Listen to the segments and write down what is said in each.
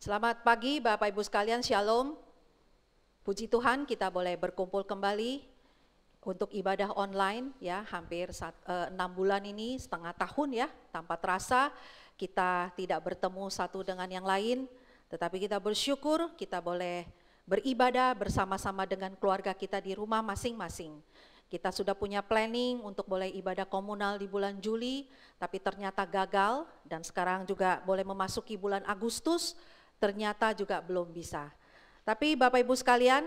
Selamat pagi Bapak Ibu sekalian, Shalom. Puji Tuhan kita boleh berkumpul kembali untuk ibadah online ya, hampir 6 bulan ini, setengah tahun ya, tanpa terasa kita tidak bertemu satu dengan yang lain, tetapi kita bersyukur kita boleh beribadah bersama-sama dengan keluarga kita di rumah masing-masing. Kita sudah punya planning untuk boleh ibadah komunal di bulan Juli, tapi ternyata gagal, dan sekarang juga boleh memasuki bulan Agustus, ternyata juga belum bisa. Tapi Bapak Ibu sekalian,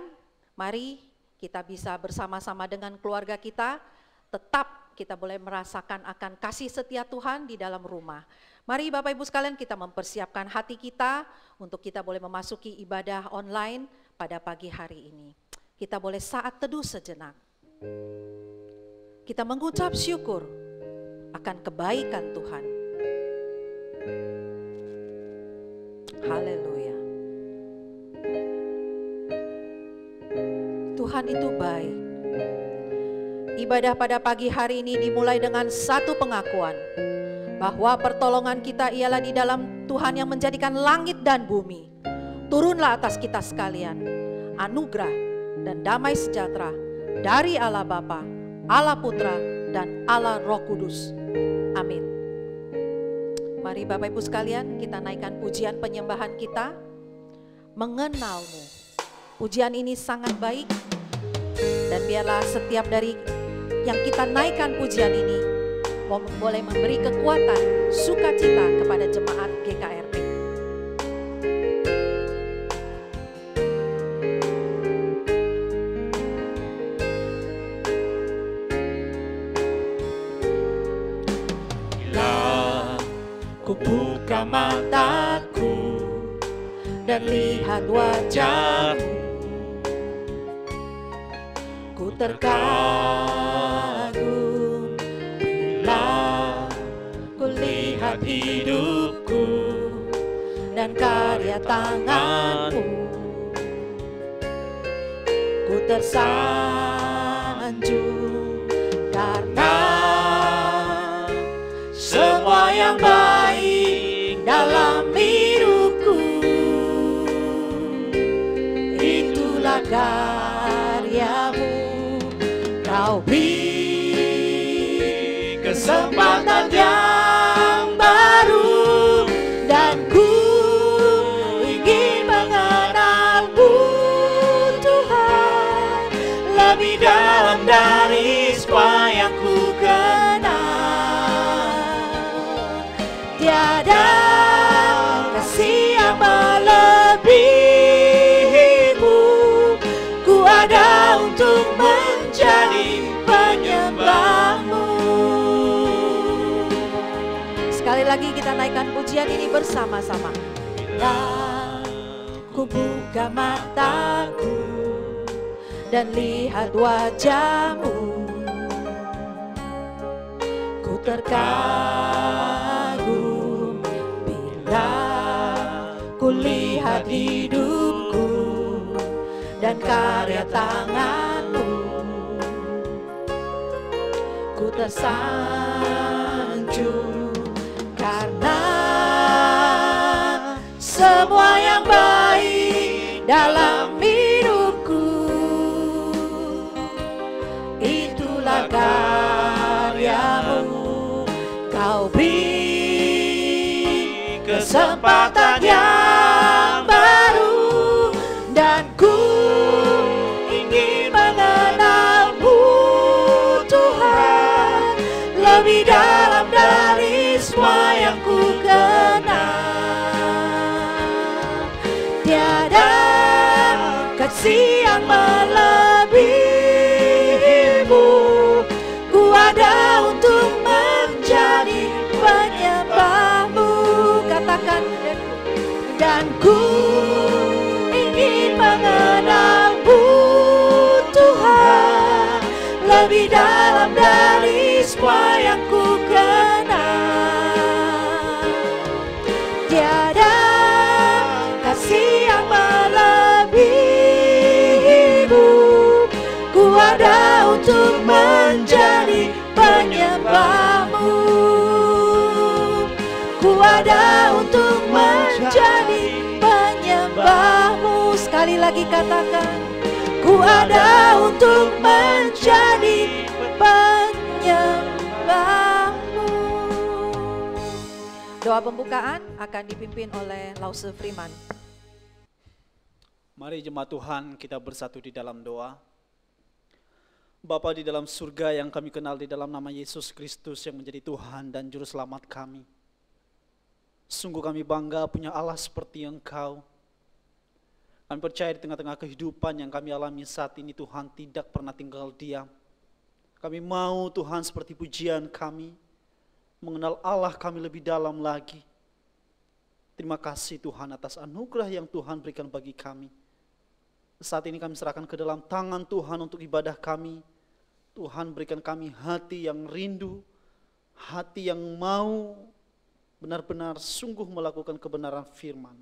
mari kita bisa bersama-sama dengan keluarga kita, tetap kita boleh merasakan akan kasih setia Tuhan di dalam rumah. Mari Bapak Ibu sekalian kita mempersiapkan hati kita untuk kita boleh memasuki ibadah online pada pagi hari ini. Kita boleh saat teduh sejenak. Kita mengucap syukur akan kebaikan Tuhan. Haleluya. Tuhan itu baik. Ibadah pada pagi hari ini dimulai dengan satu pengakuan bahwa pertolongan kita ialah di dalam Tuhan yang menjadikan langit dan bumi. Turunlah atas kita sekalian anugerah dan damai sejahtera dari Allah Bapa, Allah Putra, dan Allah Roh Kudus. Amin. Mari Bapak Ibu sekalian kita naikkan pujian penyembahan kita, mengenalmu. Pujian ini sangat baik, dan biarlah setiap dari yang kita naikkan pujian ini boleh memberi kekuatan, sukacita kepada jemaat GKRP. Buka mataku dan lihat wajahmu, ku terkagum bila ku lihat hidupku dan karya tanganmu, ku tersanjung karena semua yang baik dalam hidupku itulah karyamu. Kau beri kesempatan yang baru dan ku ingin mengenalmu Tuhan lebih dalam dari semua yang ku kenal. Tiada kasih yang melebihimu, ku ada untuk menjadi penyembahmu. Sekali lagi kita naikkan pujian ini bersama-sama. Bila ku buka mataku dan lihat wajahmu, ku terkagum bila ku lihat hidupku dan karya tanganmu, ku tersanjung karena semua yang baik dalam hidupku itulah karyamu. Kau beri kesempatan yang baru dan ku ingin mengenalmu Tuhan lebih dalam dari semua yang ku kenal. Tiada kasih yang melebihimu, ku ada untuk menjadi penyembahmu. Katakan, dan ku ingin mengenalmu Tuhan lebih dalam dari semua yang ku kenal. Tiada kasih yang melebihimu, ku ada untuk menjadi penyembahmu. Ku ada untuk menjadi penyembahmu. lagi katakan, ku ada untuk menjadi penyembahmu. Doa pembukaan akan dipimpin oleh Lause Freeman. Mari jemaat Tuhan kita bersatu di dalam doa. Bapa di dalam surga yang kami kenal di dalam nama Yesus Kristus yang menjadi Tuhan dan Juru Selamat kami. Sungguh kami bangga punya Allah seperti Engkau. Kami percaya di tengah-tengah kehidupan yang kami alami saat ini Tuhan tidak pernah tinggal diam. Kami mau Tuhan seperti pujian kami, mengenal Allah kami lebih dalam lagi. Terima kasih Tuhan atas anugerah yang Tuhan berikan bagi kami. Saat ini kami serahkan ke dalam tangan Tuhan untuk ibadah kami. Tuhan berikan kami hati yang rindu, hati yang mau benar-benar sungguh melakukan kebenaran firman.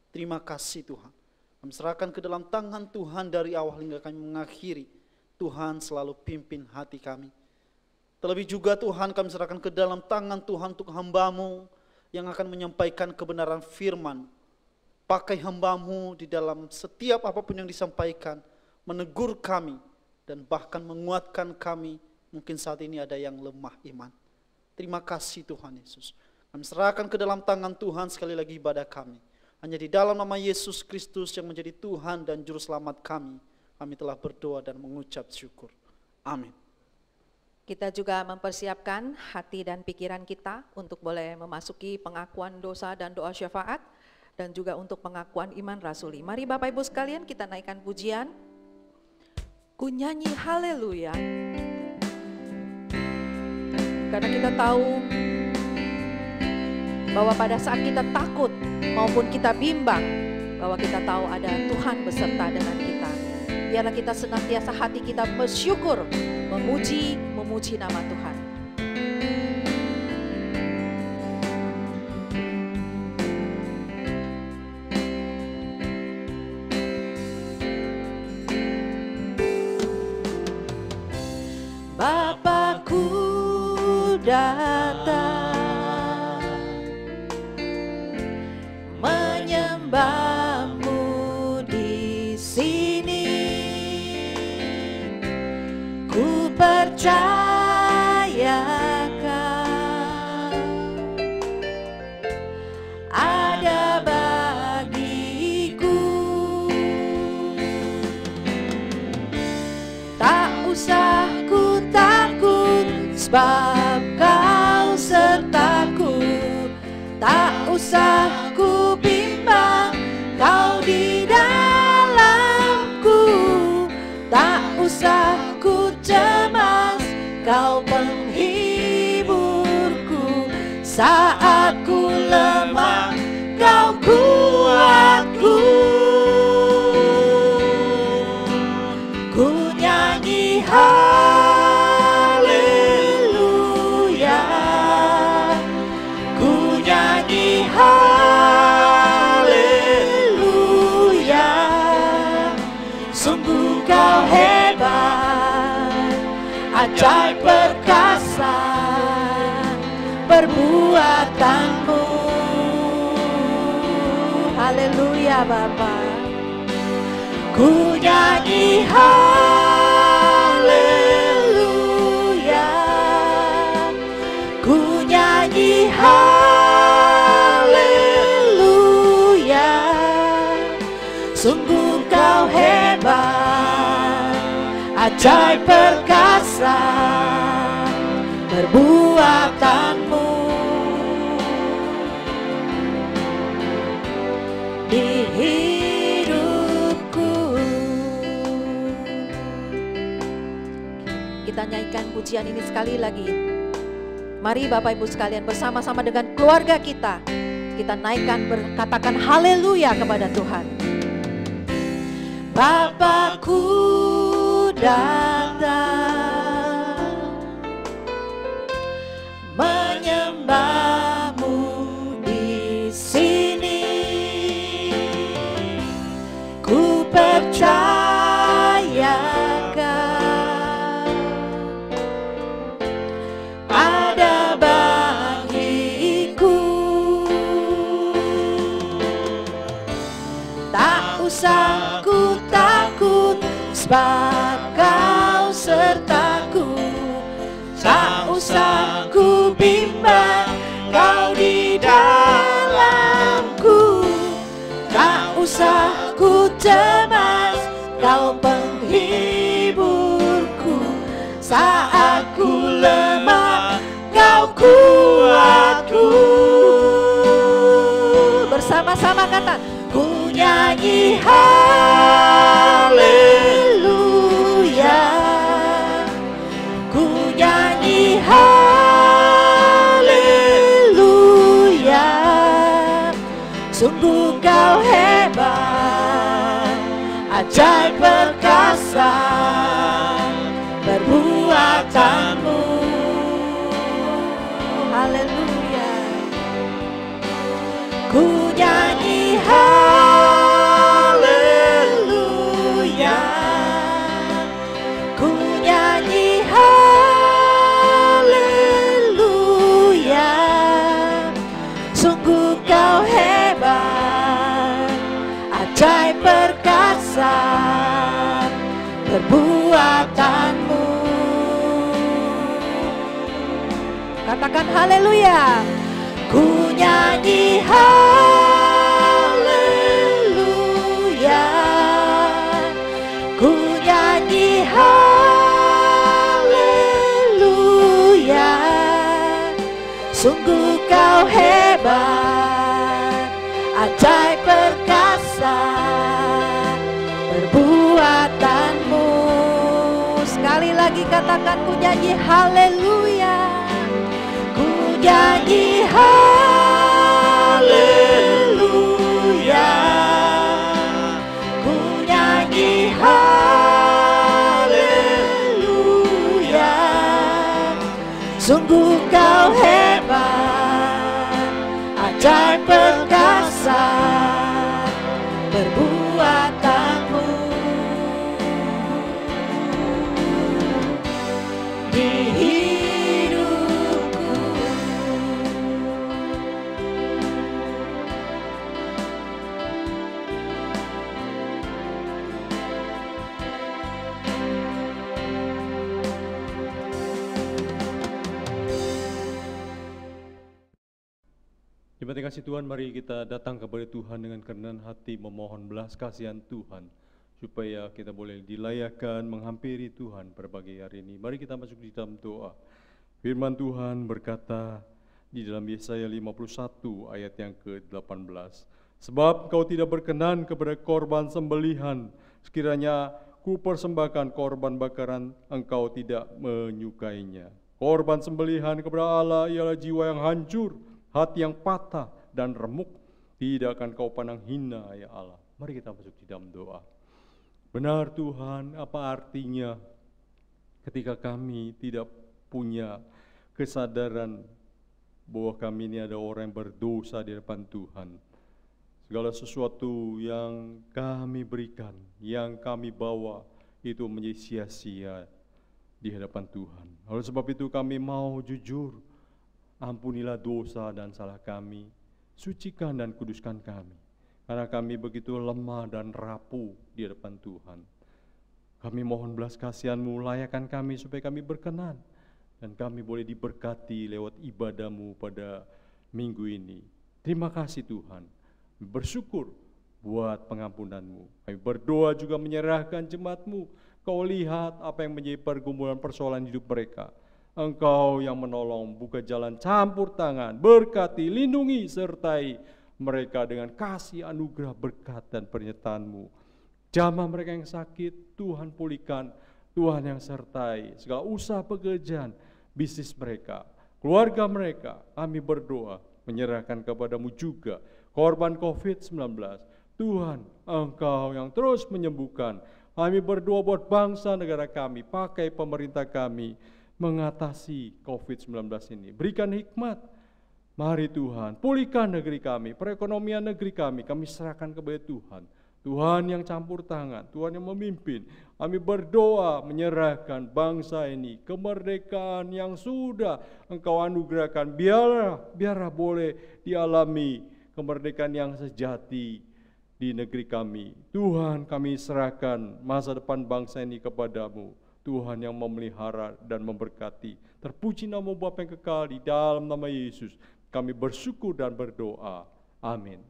Terima kasih Tuhan. Kami serahkan ke dalam tangan Tuhan dari awal hingga kami mengakhiri. Tuhan selalu pimpin hati kami. Terlebih juga Tuhan kami serahkan ke dalam tangan Tuhan untuk hamba-Mu yang akan menyampaikan kebenaran firman. Pakai hamba-Mu di dalam setiap apapun yang disampaikan, menegur kami dan bahkan menguatkan kami. Mungkin saat ini ada yang lemah iman. Terima kasih Tuhan Yesus. Kami serahkan ke dalam tangan Tuhan sekali lagi ibadah kami. Hanya di dalam nama Yesus Kristus yang menjadi Tuhan dan Juru Selamat kami telah berdoa dan mengucap syukur. Amin. Kita juga mempersiapkan hati dan pikiran kita untuk boleh memasuki pengakuan dosa dan doa syafaat. Dan juga untuk pengakuan iman rasuli. Mari Bapak Ibu sekalian kita naikkan pujian. Ku nyanyi haleluya. Karena kita tahu bahwa pada saat kita takut maupun kita bimbang, bahwa kita tahu ada Tuhan beserta dengan kita. Biarlah kita senantiasa hati kita bersyukur, memuji nama Tuhan. Bapakku datang menyembah-Mu di sini. Ku percayakan ada bagiku. Tak usah ku takut sebab Kau sertaku. Tak usah ku bimbang, Kau di dalamku. Tak usah ku cemas, Kau penghiburku. Saat ku lemah, Kau kuatku. Ku nyanyi haleluya. Ku nyanyi haleluya. Sungguh Kau hebat, ajaib perkasa perbuatanmu. Haleluya Bapa. Ku nyanyi haleluya. Ku nyanyi haleluya. Sungguh Kau hebat, ajaib perkasa perbuatanmu. Di hidupku. Kita nyanyikan pujian ini sekali lagi. Mari Bapak Ibu sekalian bersama-sama dengan keluarga kita naikkan berkatakan haleluya kepada Tuhan. Bapakku datang menyembah-Mu di sini. Ku percayakan ada bagiku. Tak usah ku takut, sebab Kau sertaku. Tak usah ku bimbang, Kau di dalamku. Tak usah ku cemas, Kau penghiburku. Saat ku lemah, Kau kuatku. Bersama-sama kata, ku nyanyi haleluya, ku nyanyi haleluya. Sungguh Kau hebat, ajaib perkasa perbuatanmu. Haleluya. Ku nyanyi haleluya, ku nyanyi haleluya. Sungguh Kau hebat, ajaib perkasa perbuatanmu. Katakan haleluya. Ku nyanyi haleluya, ku nyanyi haleluya. Sungguh Kau hebat, ajaib perkasa perbuatanmu. Sekali lagi katakan, ku nyanyi haleluya, ku nyanyi haleluya, ku nyanyi haleluya. Sungguh Kau hebat, ajaib perkasa perbuatanmu. Di hidupku. Terima kasih Tuhan, mari kita datang kepada Tuhan dengan kerendahan hati memohon belas kasihan Tuhan, supaya kita boleh dilayakkan menghampiri Tuhan pada pagi hari ini. Mari kita masuk di dalam doa. Firman Tuhan berkata di dalam Yesaya 51 ayat yang ke-18, sebab Kau tidak berkenan kepada korban sembelihan, sekiranya ku persembahkan korban bakaran, Engkau tidak menyukainya. Korban sembelihan kepada Allah ialah jiwa yang hancur, hati yang patah dan remuk, tidak akan Kau pandang hina, ya Allah. Mari kita masuk di dalam doa. Benar Tuhan, apa artinya ketika kami tidak punya kesadaran bahwa kami ini ada orang yang berdosa di depan Tuhan. Segala sesuatu yang kami berikan, yang kami bawa, itu menjadi sia-sia di hadapan Tuhan. Oleh sebab itu kami mau jujur, ampunilah dosa dan salah kami, sucikan dan kuduskan kami, karena kami begitu lemah dan rapuh di hadapan Tuhan. Kami mohon belas kasihan-Mu, layakkan kami supaya kami berkenan, dan kami boleh diberkati lewat ibadah-Mu pada minggu ini. Terima kasih Tuhan, bersyukur buat pengampunan-Mu. Kami berdoa juga menyerahkan jemaat-Mu. Kau lihat apa yang menjadi pergumulan persoalan hidup mereka. Engkau yang menolong, buka jalan, campur tangan, berkati, lindungi, sertai mereka dengan kasih, anugerah, berkat, dan penyertaan-Mu. Jamah mereka yang sakit, Tuhan pulihkan, Tuhan yang sertai segala usaha pekerjaan, bisnis mereka, keluarga mereka. Kami berdoa, menyerahkan kepada-Mu juga korban COVID-19. Tuhan, Engkau yang terus menyembuhkan. Kami berdoa buat bangsa negara kami, pakai pemerintah kami, mengatasi COVID-19 ini. Berikan hikmat. Mari Tuhan, pulihkan negeri kami, perekonomian negeri kami serahkan kepada Tuhan. Tuhan yang campur tangan, Tuhan yang memimpin. Kami berdoa menyerahkan bangsa ini, kemerdekaan yang sudah Engkau anugerahkan. Biarlah boleh dialami kemerdekaan yang sejati di negeri kami. Tuhan, kami serahkan masa depan bangsa ini kepadamu. Tuhan yang memelihara dan memberkati. Terpuji nama Bapa yang kekal, di dalam nama Yesus kami bersyukur dan berdoa. Amin.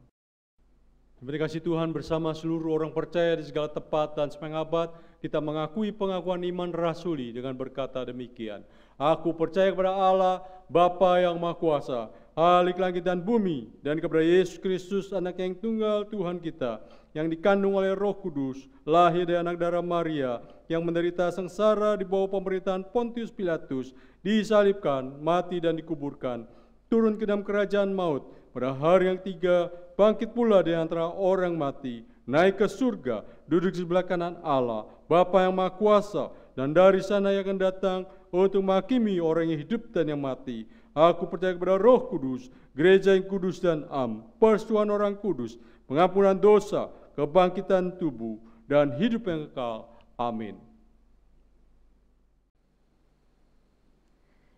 Terima kasih Tuhan, bersama seluruh orang percaya di segala tempat dan sepanjang abad, kita mengakui pengakuan iman rasuli dengan berkata demikian. Aku percaya kepada Allah, Bapa yang Maha Kuasa, Khalik langit dan bumi, dan kepada Yesus Kristus, anak yang tunggal Tuhan kita, yang dikandung oleh Roh Kudus, lahir dari anak darah Maria, yang menderita sengsara di bawah pemerintahan Pontius Pilatus, disalibkan, mati dan dikuburkan, turun ke dalam kerajaan maut, pada hari yang ketiga bangkit pula di antara orang mati, naik ke surga, duduk di sebelah kanan Allah, Bapa yang Maha Kuasa, dan dari sana yang akan datang untuk menghakimi orang yang hidup dan yang mati. Aku percaya kepada Roh Kudus, gereja yang kudus dan am, persekutuan orang kudus, pengampunan dosa, kebangkitan tubuh, dan hidup yang kekal. Amin.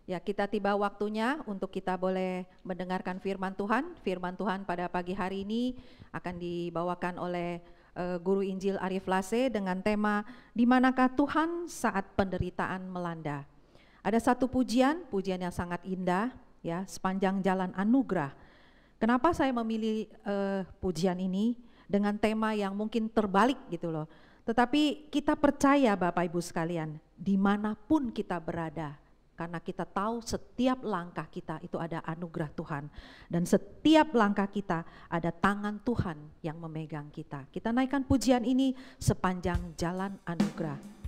Ya, kita tiba waktunya untuk kita boleh mendengarkan firman Tuhan. Firman Tuhan pada pagi hari ini akan dibawakan oleh Guru Injil Arif Lase dengan tema "Di manakah Tuhan saat penderitaan melanda?" Ada satu pujian yang sangat indah, ya, sepanjang jalan anugerah. Kenapa saya memilih pujian ini dengan tema yang mungkin terbalik gitu loh. Tetapi kita percaya Bapak Ibu sekalian, dimanapun kita berada, karena kita tahu setiap langkah kita itu ada anugerah Tuhan. Dan setiap langkah kita ada tangan Tuhan yang memegang kita. Kita naikkan pujian ini sepanjang jalan anugerah.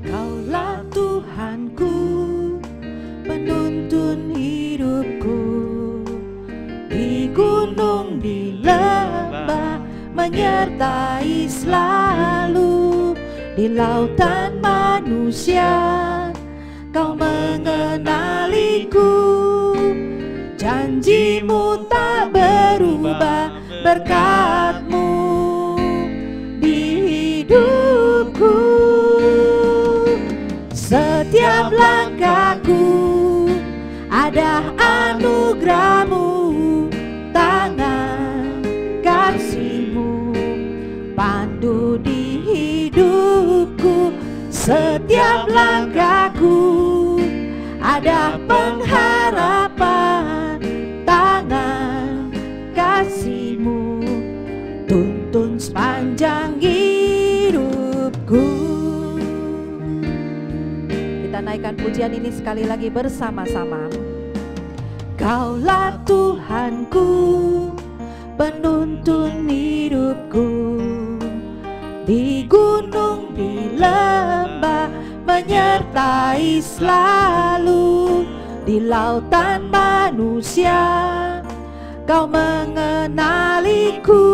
Kaulah Tuhanku, penuntun hidupku, di gunung, di lembah, menyertai selalu, di lautan manusia, kau mengenaliku, janjimu tak berubah, berkat-Mu di hidupku. Setiap langkahku ada anugerah-Mu, tangan kasih-Mu pandu di hidupku. Setiap langkahku ada pengharapan, tangan kasih-Mu tuntun sepanjang hidupku. Kita naikkan pujian ini sekali lagi bersama-sama. Kaulah Tuhanku, penuntun hidupku, di gunung, di lembah, menyertai selalu, di lautan manusia, kau mengenaliku,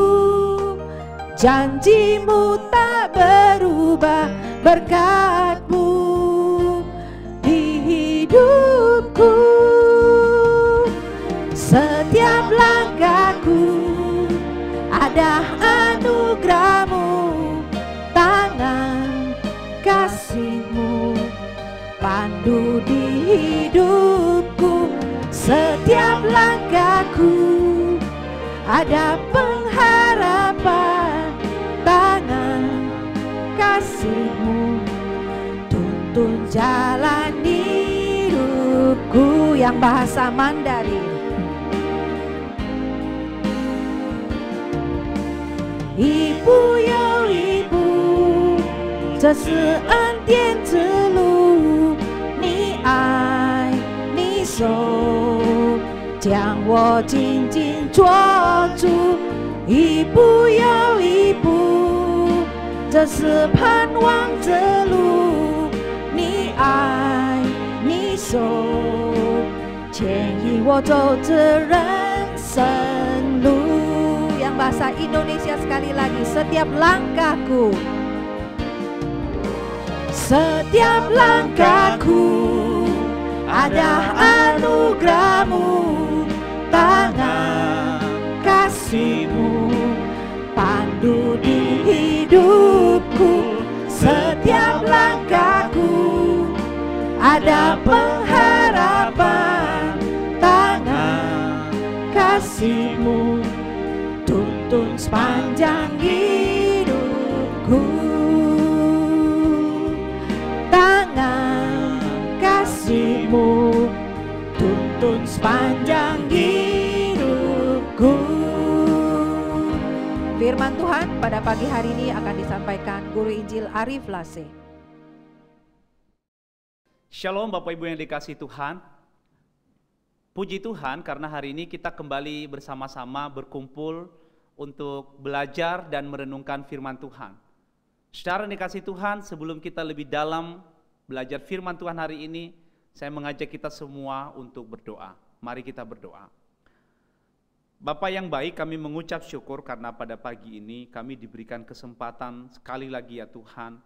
janjimu tak berubah, berkat-Mu di hidupku. Setiap langkahku ada anugerah-Mu, tangan kasih-Mu pandu di hidupku. Setiap langkahku ada pengharapan, tangan kasih-Mu tuntun jalan hidupku. Yang bahasa Mandarin. Ibu yo ibu，这是恩典之路，你爱你手将我紧紧捉住。一步又一步，这是盼望之路，你爱你手牵引我走这人生路。Yang bahasa Indonesia sekali lagi. Setiap langkahku, setiap langkahku ada anugerah-Mu, tangan kasih-Mu pandu tuntun sepanjang hidupku. Tangan kasih-Mu tuntun sepanjang hidupku. Firman Tuhan pada pagi hari ini akan disampaikan Guru Injil Arif Lase. Shalom Bapak Ibu yang dikasihi Tuhan. Puji Tuhan karena hari ini kita kembali bersama-sama berkumpul untuk belajar dan merenungkan firman Tuhan. Saudara yang dikasihi Tuhan, sebelum kita lebih dalam belajar firman Tuhan hari ini, saya mengajak kita semua untuk berdoa. Mari kita berdoa. Bapa yang baik, kami mengucap syukur karena pada pagi ini kami diberikan kesempatan sekali lagi ya Tuhan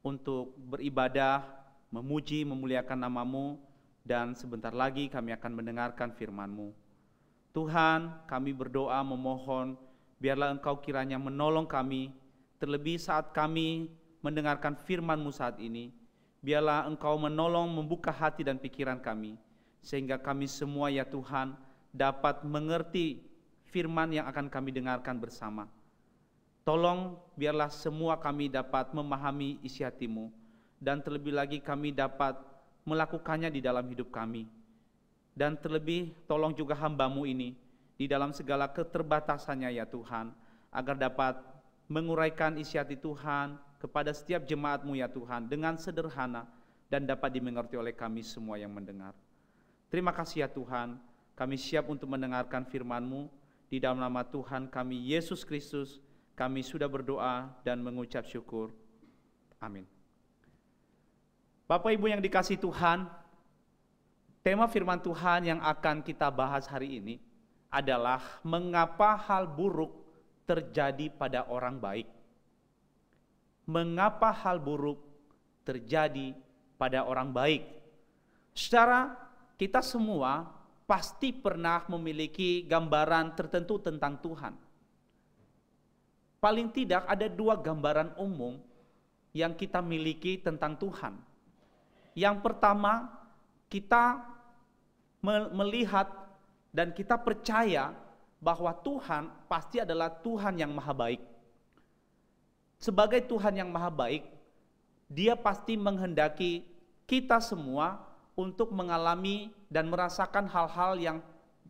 untuk beribadah, memuji, memuliakan nama-Mu, dan sebentar lagi kami akan mendengarkan firman-Mu. Tuhan, kami berdoa memohon biarlah Engkau kiranya menolong kami, terlebih saat kami mendengarkan firman-Mu saat ini. Biarlah Engkau menolong membuka hati dan pikiran kami, sehingga kami semua ya Tuhan dapat mengerti firman yang akan kami dengarkan bersama. Tolong biarlah semua kami dapat memahami isi hati-Mu, dan terlebih lagi kami dapat melakukannya di dalam hidup kami. Dan terlebih tolong juga hamba-Mu ini di dalam segala keterbatasannya ya Tuhan, agar dapat menguraikan isi hati Tuhan kepada setiap jemaat-Mu ya Tuhan dengan sederhana dan dapat dimengerti oleh kami semua yang mendengar. Terima kasih ya Tuhan, kami siap untuk mendengarkan firman-Mu. Di dalam nama Tuhan kami Yesus Kristus, kami sudah berdoa dan mengucap syukur. Amin. Bapak Ibu yang dikasihi Tuhan, tema firman Tuhan yang akan kita bahas hari ini adalah mengapa hal buruk terjadi pada orang baik. Mengapa hal buruk terjadi pada orang baik? Secara kita semua pasti pernah memiliki gambaran tertentu tentang Tuhan. Paling tidak ada dua gambaran umum yang kita miliki tentang Tuhan. Yang pertama, kita melihat dan kita percaya bahwa Tuhan pasti adalah Tuhan yang maha baik. Sebagai Tuhan yang maha baik, Dia pasti menghendaki kita semua untuk mengalami dan merasakan hal-hal yang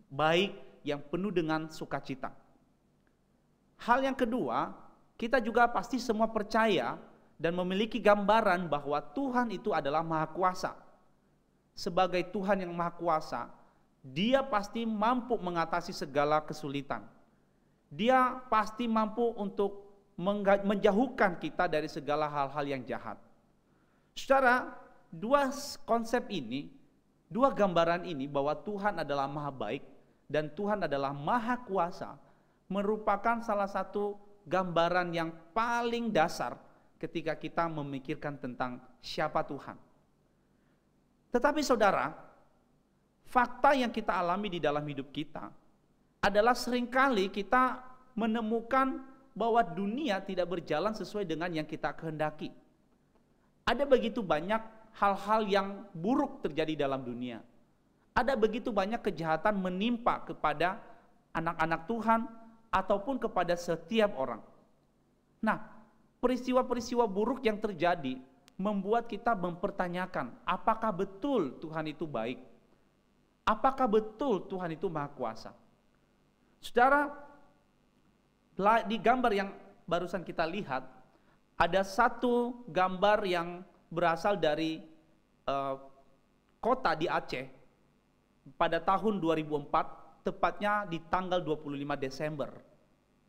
baik, yang penuh dengan sukacita. Hal yang kedua, kita juga pasti semua percaya dan memiliki gambaran bahwa Tuhan itu adalah Maha Kuasa. Sebagai Tuhan yang Maha Kuasa, Dia pasti mampu mengatasi segala kesulitan. Dia pasti mampu untuk menjauhkan kita dari segala hal-hal yang jahat. Saudara, dua konsep ini, dua gambaran ini bahwa Tuhan adalah maha baik dan Tuhan adalah maha kuasa merupakan salah satu gambaran yang paling dasar ketika kita memikirkan tentang siapa Tuhan. Tetapi saudara, fakta yang kita alami di dalam hidup kita adalah seringkali kita menemukan bahwa dunia tidak berjalan sesuai dengan yang kita kehendaki. Ada begitu banyak hal-hal yang buruk terjadi dalam dunia. Ada begitu banyak kejahatan menimpa kepada anak-anak Tuhan ataupun kepada setiap orang. Nah, peristiwa-peristiwa buruk yang terjadi membuat kita mempertanyakan, apakah betul Tuhan itu baik? Apakah betul Tuhan itu maha kuasa? Saudara, di gambar yang barusan kita lihat, ada satu gambar yang berasal dari kota di Aceh pada tahun 2004, tepatnya di tanggal 25 Desember,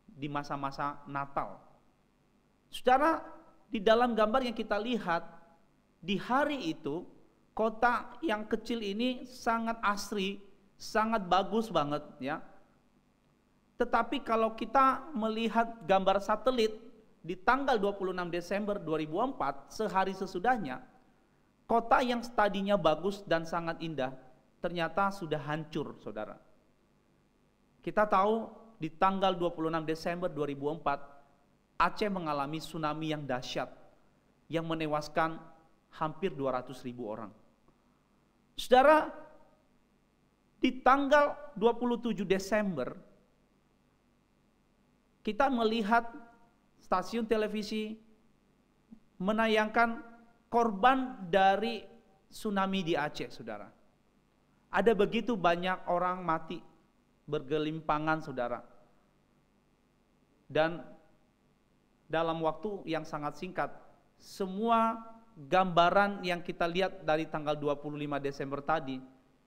di masa-masa Natal. Saudara, di dalam gambar yang kita lihat, di hari itu, kota yang kecil ini sangat asri, sangat bagus banget ya. Tetapi kalau kita melihat gambar satelit, di tanggal 26 Desember 2004, sehari sesudahnya, kota yang tadinya bagus dan sangat indah, ternyata sudah hancur, saudara. Kita tahu di tanggal 26 Desember 2004, Aceh mengalami tsunami yang dahsyat, yang menewaskan hampir 200.000 orang. Saudara, di tanggal 27 Desember, kita melihat stasiun televisi menayangkan korban dari tsunami di Aceh, saudara. Ada begitu banyak orang mati bergelimpangan, saudara. Dan dalam waktu yang sangat singkat, semua gambaran yang kita lihat dari tanggal 25 Desember tadi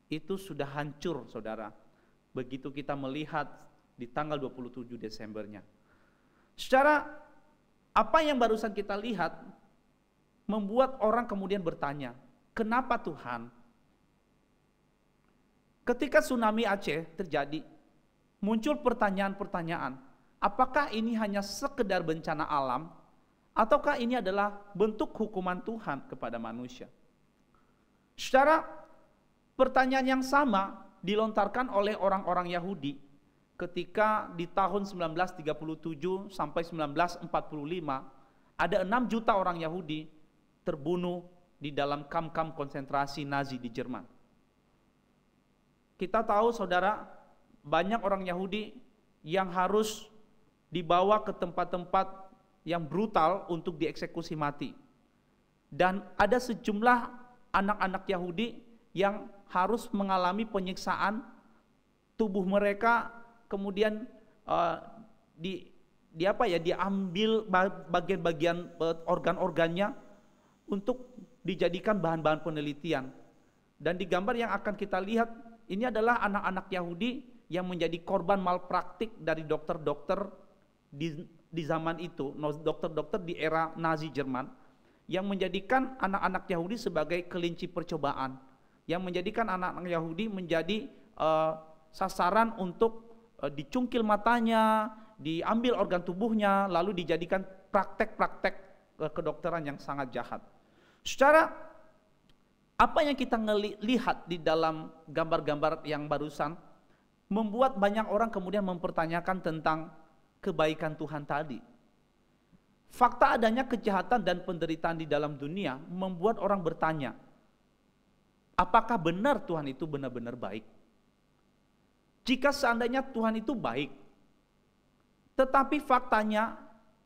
itu sudah hancur, saudara. Begitu kita melihat di tanggal 27 Desembernya. Secara apa yang barusan kita lihat membuat orang kemudian bertanya, kenapa Tuhan? Ketika tsunami Aceh terjadi, muncul pertanyaan-pertanyaan. Apakah ini hanya sekedar bencana alam, ataukah ini adalah bentuk hukuman Tuhan kepada manusia? Secara pertanyaan yang sama dilontarkan oleh orang-orang Yahudi ketika di tahun 1937 sampai 1945 ada 6 juta orang Yahudi terbunuh di dalam kamp-kamp konsentrasi Nazi di Jerman. Kita tahu, saudara, banyak orang Yahudi yang harus dibawa ke tempat-tempat yang brutal untuk dieksekusi mati. Dan ada sejumlah anak-anak Yahudi yang harus mengalami penyiksaan, tubuh mereka kemudian diambil bagian-bagian organ-organnya untuk dijadikan bahan-bahan penelitian. Dan di gambar yang akan kita lihat, ini adalah anak-anak Yahudi yang menjadi korban malpraktik dari dokter-dokter di zaman itu, dokter-dokter di era Nazi Jerman, yang menjadikan anak-anak Yahudi sebagai kelinci percobaan, yang menjadikan anak-anak Yahudi menjadi sasaran untuk dicungkil matanya, diambil organ tubuhnya, lalu dijadikan praktek-praktek kedokteran yang sangat jahat. Secara apa yang kita lihat di dalam gambar-gambar yang barusan membuat banyak orang kemudian mempertanyakan tentang kebaikan Tuhan tadi. Fakta adanya kejahatan dan penderitaan di dalam dunia membuat orang bertanya, apakah benar Tuhan itu benar-benar baik? Jika seandainya Tuhan itu baik, tetapi faktanya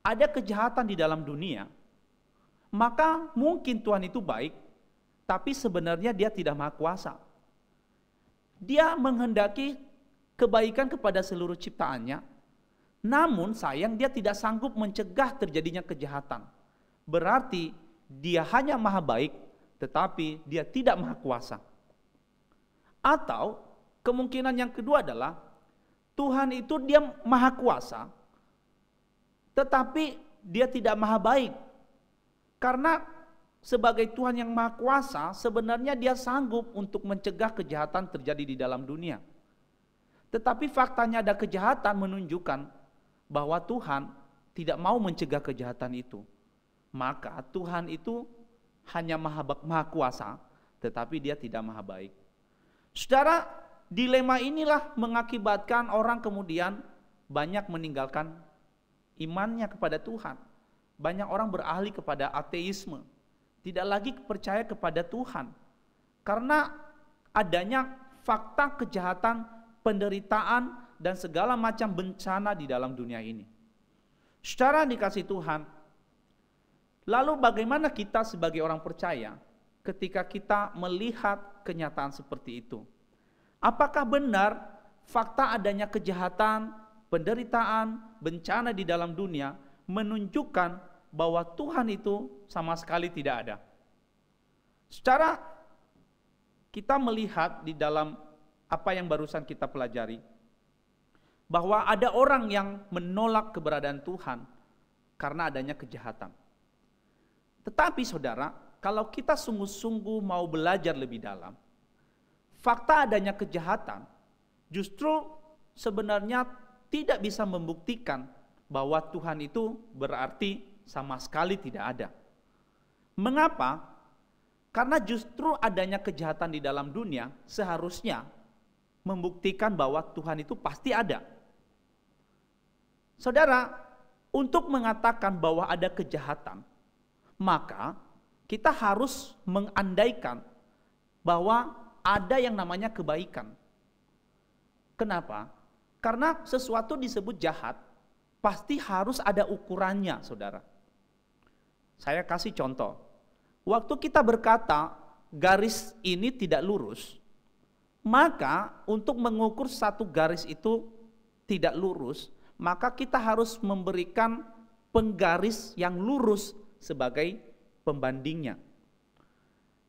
ada kejahatan di dalam dunia, maka mungkin Tuhan itu baik, tapi sebenarnya Dia tidak maha kuasa. Dia menghendaki kebaikan kepada seluruh ciptaannya, namun sayang Dia tidak sanggup mencegah terjadinya kejahatan. Berarti Dia hanya maha baik, tetapi Dia tidak maha kuasa. Atau kemungkinan yang kedua adalah Tuhan itu Dia maha kuasa, tetapi Dia tidak maha baik. Karena sebagai Tuhan yang maha kuasa, sebenarnya Dia sanggup untuk mencegah kejahatan terjadi di dalam dunia. Tetapi faktanya ada kejahatan menunjukkan bahwa Tuhan tidak mau mencegah kejahatan itu. Maka Tuhan itu hanya maha kuasa, tetapi Dia tidak maha baik. Saudara, dilema inilah mengakibatkan orang kemudian banyak meninggalkan imannya kepada Tuhan. Banyak orang beralih kepada ateisme, tidak lagi percaya kepada Tuhan. Karena adanya fakta kejahatan, penderitaan, dan segala macam bencana di dalam dunia ini. Secara dikasih Tuhan, lalu bagaimana kita sebagai orang percaya ketika kita melihat kenyataan seperti itu? Apakah benar fakta adanya kejahatan, penderitaan, bencana di dalam dunia menunjukkan bahwa Tuhan itu sama sekali tidak ada? Secara kita melihat di dalam apa yang barusan kita pelajari, bahwa ada orang yang menolak keberadaan Tuhan karena adanya kejahatan. Tetapi saudara, kalau kita sungguh-sungguh mau belajar lebih dalam, fakta adanya kejahatan justru sebenarnya tidak bisa membuktikan bahwa Tuhan itu berarti sama sekali tidak ada. Mengapa? Karena justru adanya kejahatan di dalam dunia seharusnya membuktikan bahwa Tuhan itu pasti ada. Saudara, untuk mengatakan bahwa ada kejahatan, maka kita harus mengandaikan bahwa ada yang namanya kebaikan. Kenapa? Karena sesuatu disebut jahat pasti harus ada ukurannya, saudara. Saya kasih contoh. Waktu kita berkata garis ini tidak lurus, maka untuk mengukur satu garis itu tidak lurus, maka kita harus memberikan penggaris yang lurus sebagai pembandingnya.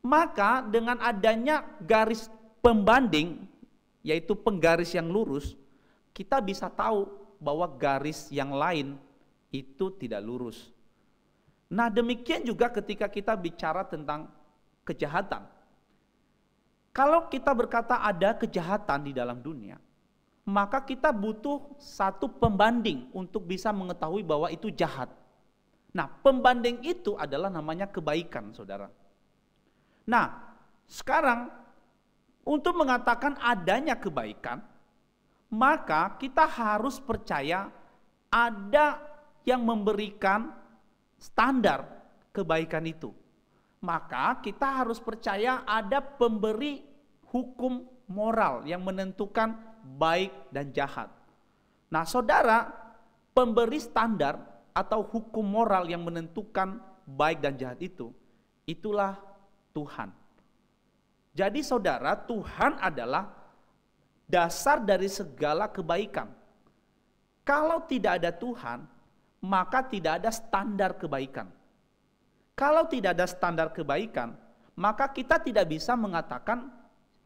Maka dengan adanya garis pembanding, yaitu penggaris yang lurus, kita bisa tahu bahwa garis yang lain itu tidak lurus. Nah, demikian juga ketika kita bicara tentang kejahatan. Kalau kita berkata ada kejahatan di dalam dunia, maka kita butuh satu pembanding untuk bisa mengetahui bahwa itu jahat. Nah, pembanding itu adalah namanya kebaikan, saudara. Nah, sekarang untuk mengatakan adanya kebaikan, maka kita harus percaya ada yang memberikan standar kebaikan itu. Maka kita harus percaya ada pemberi hukum moral yang menentukan baik dan jahat. Nah, saudara, pemberi standar atau hukum moral yang menentukan baik dan jahat itu, itulah Tuhan. Jadi saudara, Tuhan adalah dasar dari segala kebaikan. Kalau tidak ada Tuhan, maka tidak ada standar kebaikan. Kalau tidak ada standar kebaikan, maka kita tidak bisa mengatakan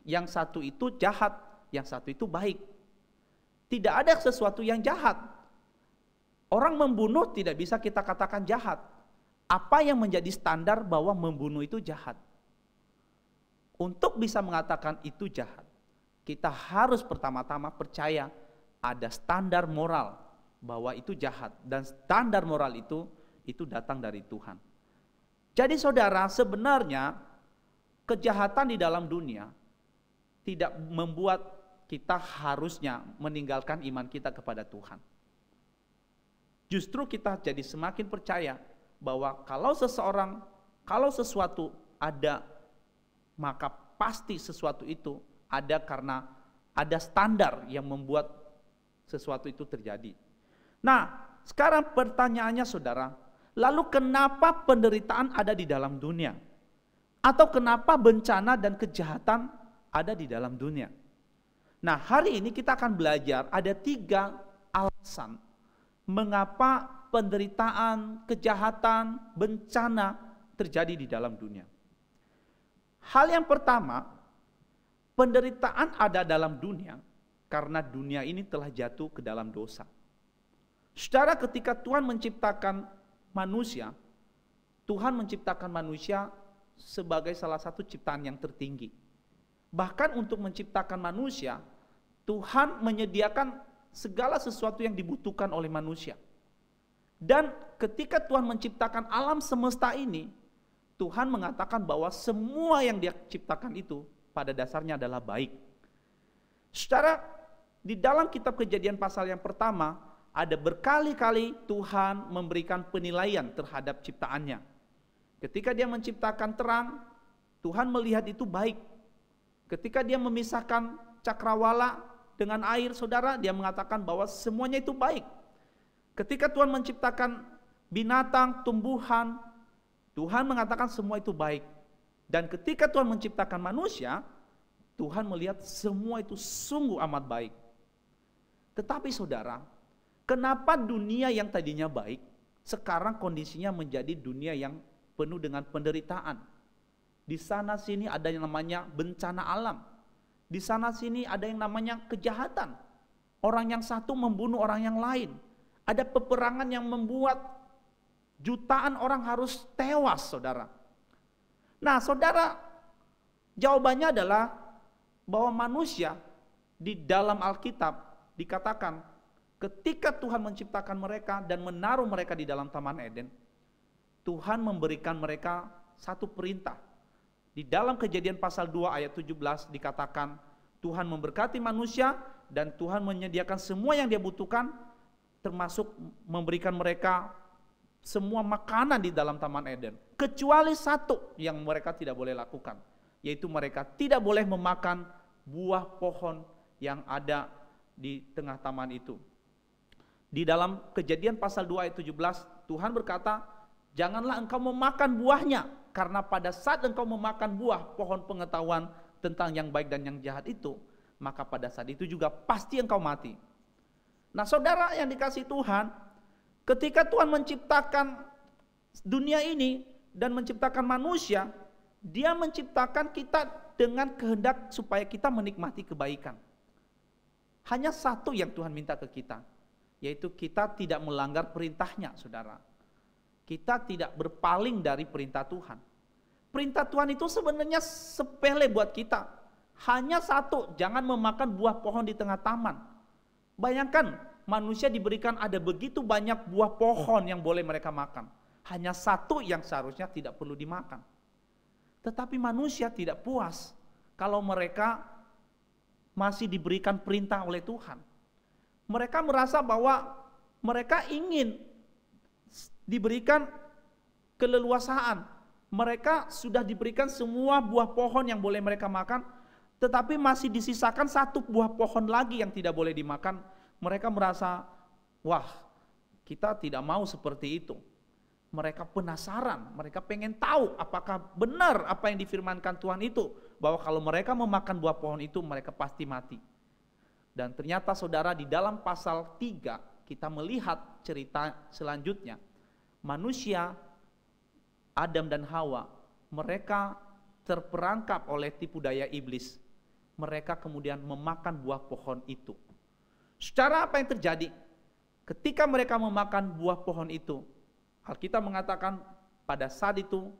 yang satu itu jahat, yang satu itu baik. Tidak ada sesuatu yang jahat. Orang membunuh tidak bisa kita katakan jahat. Apa yang menjadi standar bahwa membunuh itu jahat? Untuk bisa mengatakan itu jahat, kita harus pertama-tama percaya ada standar moral bahwa itu jahat, dan standar moral itu datang dari Tuhan. Jadi saudara, sebenarnya kejahatan di dalam dunia tidak membuat kita harusnya meninggalkan iman kita kepada Tuhan. Justru kita jadi semakin percaya bahwa kalau sesuatu ada, maka pasti sesuatu itu ada karena ada standar yang membuat sesuatu itu terjadi. Nah, sekarang pertanyaannya saudara, lalu kenapa penderitaan ada di dalam dunia? Atau kenapa bencana dan kejahatan ada di dalam dunia? Nah, hari ini kita akan belajar ada 3 alasan mengapa penderitaan, kejahatan, bencana terjadi di dalam dunia. Hal yang pertama, penderitaan ada dalam dunia karena dunia ini telah jatuh ke dalam dosa. Saudara, ketika Tuhan menciptakan manusia, Tuhan menciptakan manusia sebagai salah satu ciptaan yang tertinggi. Bahkan untuk menciptakan manusia, Tuhan menyediakan segala sesuatu yang dibutuhkan oleh manusia. Dan ketika Tuhan menciptakan alam semesta ini, Tuhan mengatakan bahwa semua yang Dia ciptakan itu pada dasarnya adalah baik. Saudara, di dalam kitab Kejadian pasal yang pertama, ada berkali-kali Tuhan memberikan penilaian terhadap ciptaannya. Ketika Dia menciptakan terang, Tuhan melihat itu baik. Ketika Dia memisahkan cakrawala dengan air, saudara, Dia mengatakan bahwa semuanya itu baik. Ketika Tuhan menciptakan binatang, tumbuhan, Tuhan mengatakan semua itu baik. Dan ketika Tuhan menciptakan manusia, Tuhan melihat semua itu sungguh amat baik. Tetapi saudara, kenapa dunia yang tadinya baik, sekarang kondisinya menjadi dunia yang penuh dengan penderitaan? Di sana sini ada yang namanya bencana alam. Di sana sini ada yang namanya kejahatan. Orang yang satu membunuh orang yang lain. Ada peperangan yang membuat jutaan orang harus tewas, saudara. Nah, saudara, jawabannya adalah bahwa manusia di dalam Alkitab dikatakan ketika Tuhan menciptakan mereka dan menaruh mereka di dalam Taman Eden, Tuhan memberikan mereka satu perintah. Di dalam Kejadian pasal 2 ayat 17 dikatakan Tuhan memberkati manusia dan Tuhan menyediakan semua yang Dia butuhkan, termasuk memberikan mereka semua makanan di dalam Taman Eden. Kecuali satu yang mereka tidak boleh lakukan, yaitu mereka tidak boleh memakan buah pohon yang ada di tengah taman itu. Di dalam Kejadian pasal 2 ayat 17, Tuhan berkata, janganlah engkau memakan buahnya, karena pada saat engkau memakan buah pohon pengetahuan tentang yang baik dan yang jahat itu, maka pada saat itu juga pasti engkau mati. Nah saudara yang dikasihi Tuhan, ketika Tuhan menciptakan dunia ini dan menciptakan manusia, Dia menciptakan kita dengan kehendak supaya kita menikmati kebaikan. Hanya satu yang Tuhan minta ke kita, yaitu kita tidak melanggar perintahnya, saudara. Kita tidak berpaling dari perintah Tuhan. Perintah Tuhan itu sebenarnya sepele buat kita. Hanya satu, jangan memakan buah pohon di tengah taman. Bayangkan, manusia diberikan ada begitu banyak buah pohon yang boleh mereka makan. Hanya satu yang seharusnya tidak perlu dimakan. Tetapi manusia tidak puas kalau mereka masih diberikan perintah oleh Tuhan. Mereka merasa bahwa mereka ingin diberikan keleluasaan. Mereka sudah diberikan semua buah pohon yang boleh mereka makan, tetapi masih disisakan satu buah pohon lagi yang tidak boleh dimakan. Mereka merasa, wah, kita tidak mau seperti itu. Mereka penasaran, mereka pengen tahu apakah benar apa yang difirmankan Tuhan itu, bahwa kalau mereka memakan buah pohon itu mereka pasti mati. Dan ternyata saudara, di dalam pasal 3 kita melihat cerita selanjutnya. Manusia, Adam dan Hawa, mereka terperangkap oleh tipu daya iblis. Mereka kemudian memakan buah pohon itu. Secara apa yang terjadi? Ketika mereka memakan buah pohon itu, Alkitab mengatakan pada saat itu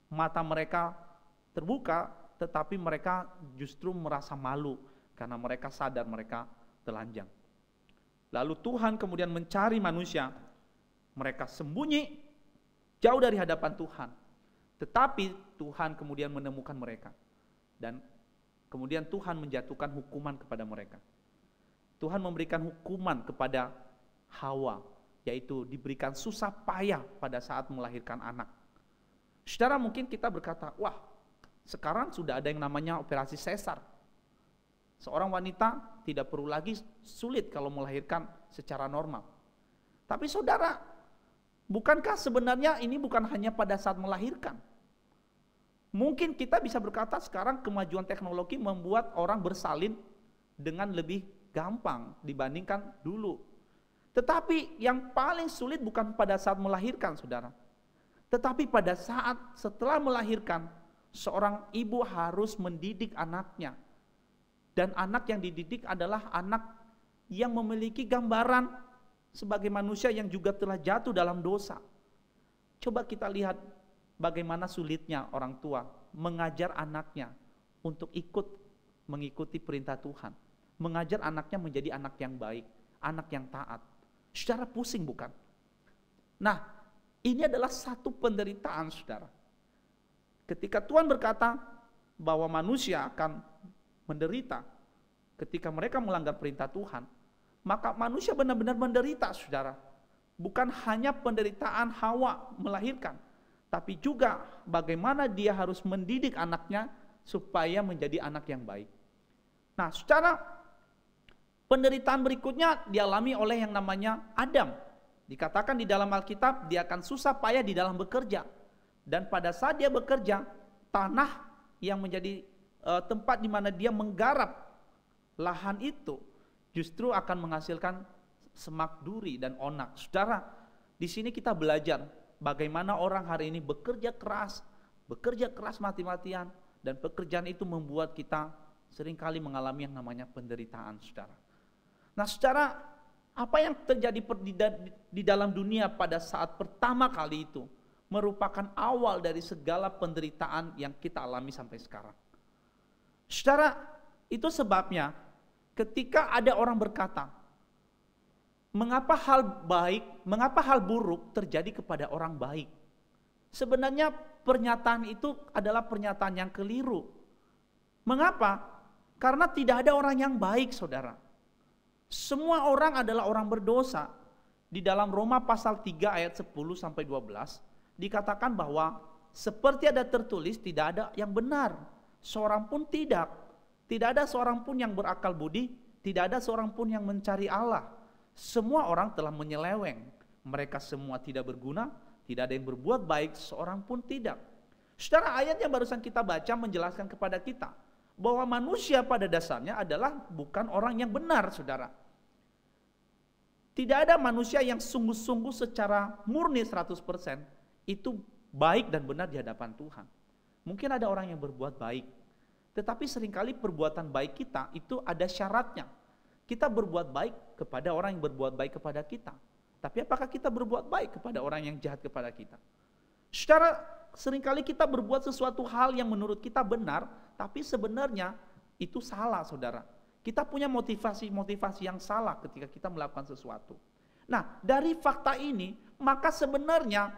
mata mereka terbuka, tetapi mereka justru merasa malu karena mereka sadar mereka telanjang. Lalu Tuhan kemudian mencari manusia, mereka sembunyi jauh dari hadapan Tuhan. Tetapi Tuhan kemudian menemukan mereka dan kemudian Tuhan menjatuhkan hukuman kepada mereka. Tuhan memberikan hukuman kepada Hawa, yaitu diberikan susah payah pada saat melahirkan anak. Saudara, mungkin kita berkata, wah, sekarang sudah ada yang namanya operasi sesar. Seorang wanita tidak perlu lagi sulit kalau melahirkan secara normal. Tapi saudara, bukankah sebenarnya ini bukan hanya pada saat melahirkan? Mungkin kita bisa berkata sekarang kemajuan teknologi membuat orang bersalin dengan lebih gampang dibandingkan dulu. Tetapi yang paling sulit bukan pada saat melahirkan, saudara. Tetapi pada saat setelah melahirkan, seorang ibu harus mendidik anaknya. Dan anak yang dididik adalah anak yang memiliki gambaran sebagai manusia yang juga telah jatuh dalam dosa. Coba kita lihat bagaimana sulitnya orang tua mengajar anaknya untuk mengikuti perintah Tuhan. Mengajar anaknya menjadi anak yang baik, anak yang taat. Saudara, pusing bukan? Nah, ini adalah satu penderitaan, saudara. Ketika Tuhan berkata bahwa manusia akan menderita ketika mereka melanggar perintah Tuhan, maka manusia benar-benar menderita, saudara. Bukan hanya penderitaan Hawa melahirkan, tapi juga bagaimana dia harus mendidik anaknya supaya menjadi anak yang baik. Nah, saudara, penderitaan berikutnya dialami oleh yang namanya Adam. Dikatakan di dalam Alkitab, dia akan susah payah di dalam bekerja. Dan pada saat dia bekerja, tanah yang menjadi tempat di mana dia menggarap lahan itu justru akan menghasilkan semak duri dan onak. Saudara, di sini kita belajar bagaimana orang hari ini bekerja keras mati-matian, dan pekerjaan itu membuat kita seringkali mengalami yang namanya penderitaan, saudara. Nah, saudara, apa yang terjadi di dalam dunia pada saat pertama kali itu merupakan awal dari segala penderitaan yang kita alami sampai sekarang. Saudara, itu sebabnya ketika ada orang berkata, mengapa hal buruk terjadi kepada orang baik? Sebenarnya pernyataan itu adalah pernyataan yang keliru. Mengapa? Karena tidak ada orang yang baik, saudara. Semua orang adalah orang berdosa. Di dalam Roma pasal 3 ayat 10 sampai 12 dikatakan bahwa seperti ada tertulis, tidak ada yang benar, seorang pun tidak. Tidak ada seorang pun yang berakal budi, tidak ada seorang pun yang mencari Allah. semua orang telah menyeleweng. Mereka semua tidak berguna, tidak ada yang berbuat baik, seorang pun tidak. Saudara, ayat yang barusan kita baca menjelaskan kepada kita bahwa manusia pada dasarnya adalah bukan orang yang benar, saudara. Tidak ada manusia yang sungguh-sungguh secara murni 100% itu baik dan benar di hadapan Tuhan. Mungkin ada orang yang berbuat baik, tetapi seringkali perbuatan baik kita itu ada syaratnya. Kita berbuat baik kepada orang yang berbuat baik kepada kita. Tapi apakah kita berbuat baik kepada orang yang jahat kepada kita? Secara seringkali kita berbuat sesuatu hal yang menurut kita benar, tapi sebenarnya itu salah, saudara. Kita punya motivasi yang salah ketika kita melakukan sesuatu. Nah, dari fakta ini, maka sebenarnya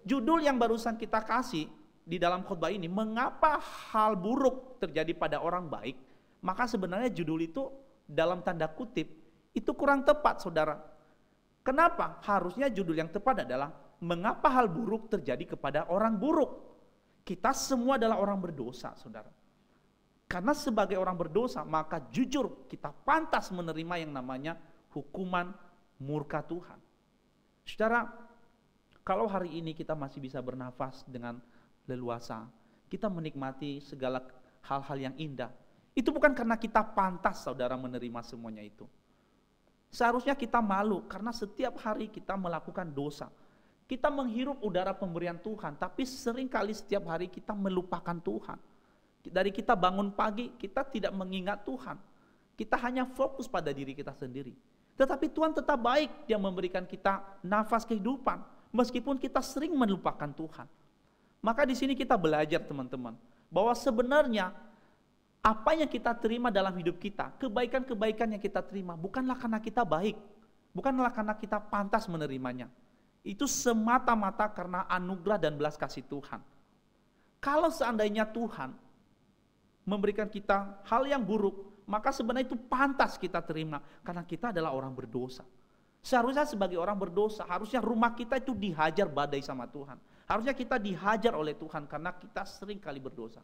judul yang barusan kita kasih di dalam khotbah ini, mengapa hal buruk terjadi pada orang baik, maka sebenarnya judul itu dalam tanda kutip, itu kurang tepat, saudara. Kenapa? Harusnya judul yang tepat adalah, mengapa hal buruk terjadi kepada orang buruk. Kita semua adalah orang berdosa, saudara. Karena sebagai orang berdosa, maka jujur kita pantas menerima yang namanya hukuman murka Tuhan. Saudara, kalau hari ini kita masih bisa bernafas dengan leluasa, kita menikmati segala hal-hal yang indah, itu bukan karena kita pantas, saudara, menerima semuanya itu. Seharusnya kita malu karena setiap hari kita melakukan dosa. Kita menghirup udara pemberian Tuhan, tapi seringkali setiap hari kita melupakan Tuhan. Dari kita bangun pagi, kita tidak mengingat Tuhan. Kita hanya fokus pada diri kita sendiri. Tetapi Tuhan tetap baik, Dia memberikan kita nafas kehidupan, meskipun kita sering melupakan Tuhan. Maka di sini kita belajar, teman-teman, bahwa sebenarnya apa yang kita terima dalam hidup kita, kebaikan-kebaikan yang kita terima, bukanlah karena kita baik, bukanlah karena kita pantas menerimanya. Itu semata-mata karena anugerah dan belas kasih Tuhan. Kalau seandainya Tuhan memberikan kita hal yang buruk, maka sebenarnya itu pantas kita terima, karena kita adalah orang berdosa. Seharusnya sebagai orang berdosa, harusnya rumah kita itu dihajar badai sama Tuhan. Harusnya kita dihajar oleh Tuhan karena kita sering kali berdosa.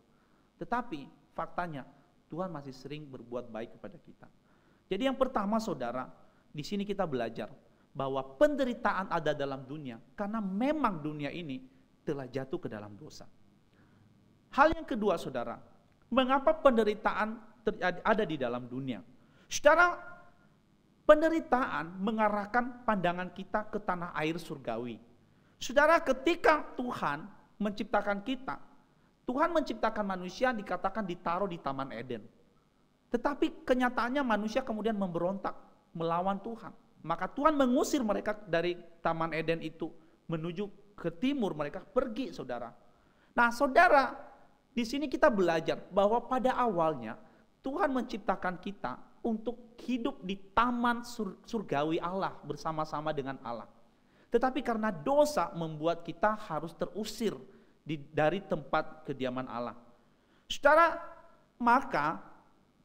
Tetapi faktanya Tuhan masih sering berbuat baik kepada kita. Jadi yang pertama, saudara, di sini kita belajar bahwa penderitaan ada dalam dunia karena memang dunia ini telah jatuh ke dalam dosa. Hal yang kedua, saudara, mengapa penderitaan ada di dalam dunia? Saudara, penderitaan mengarahkan pandangan kita ke tanah air surgawi. Saudara, ketika Tuhan menciptakan kita, Tuhan menciptakan manusia dikatakan ditaruh di Taman Eden. Tetapi kenyataannya manusia kemudian memberontak, melawan Tuhan. Maka Tuhan mengusir mereka dari Taman Eden itu, menuju ke timur, mereka pergi, saudara. Nah, saudara, di sini kita belajar bahwa pada awalnya Tuhan menciptakan kita untuk hidup di taman surgawi Allah bersama-sama dengan Allah. Tetapi karena dosa membuat kita harus terusir dari tempat kediaman Allah. Saudara, maka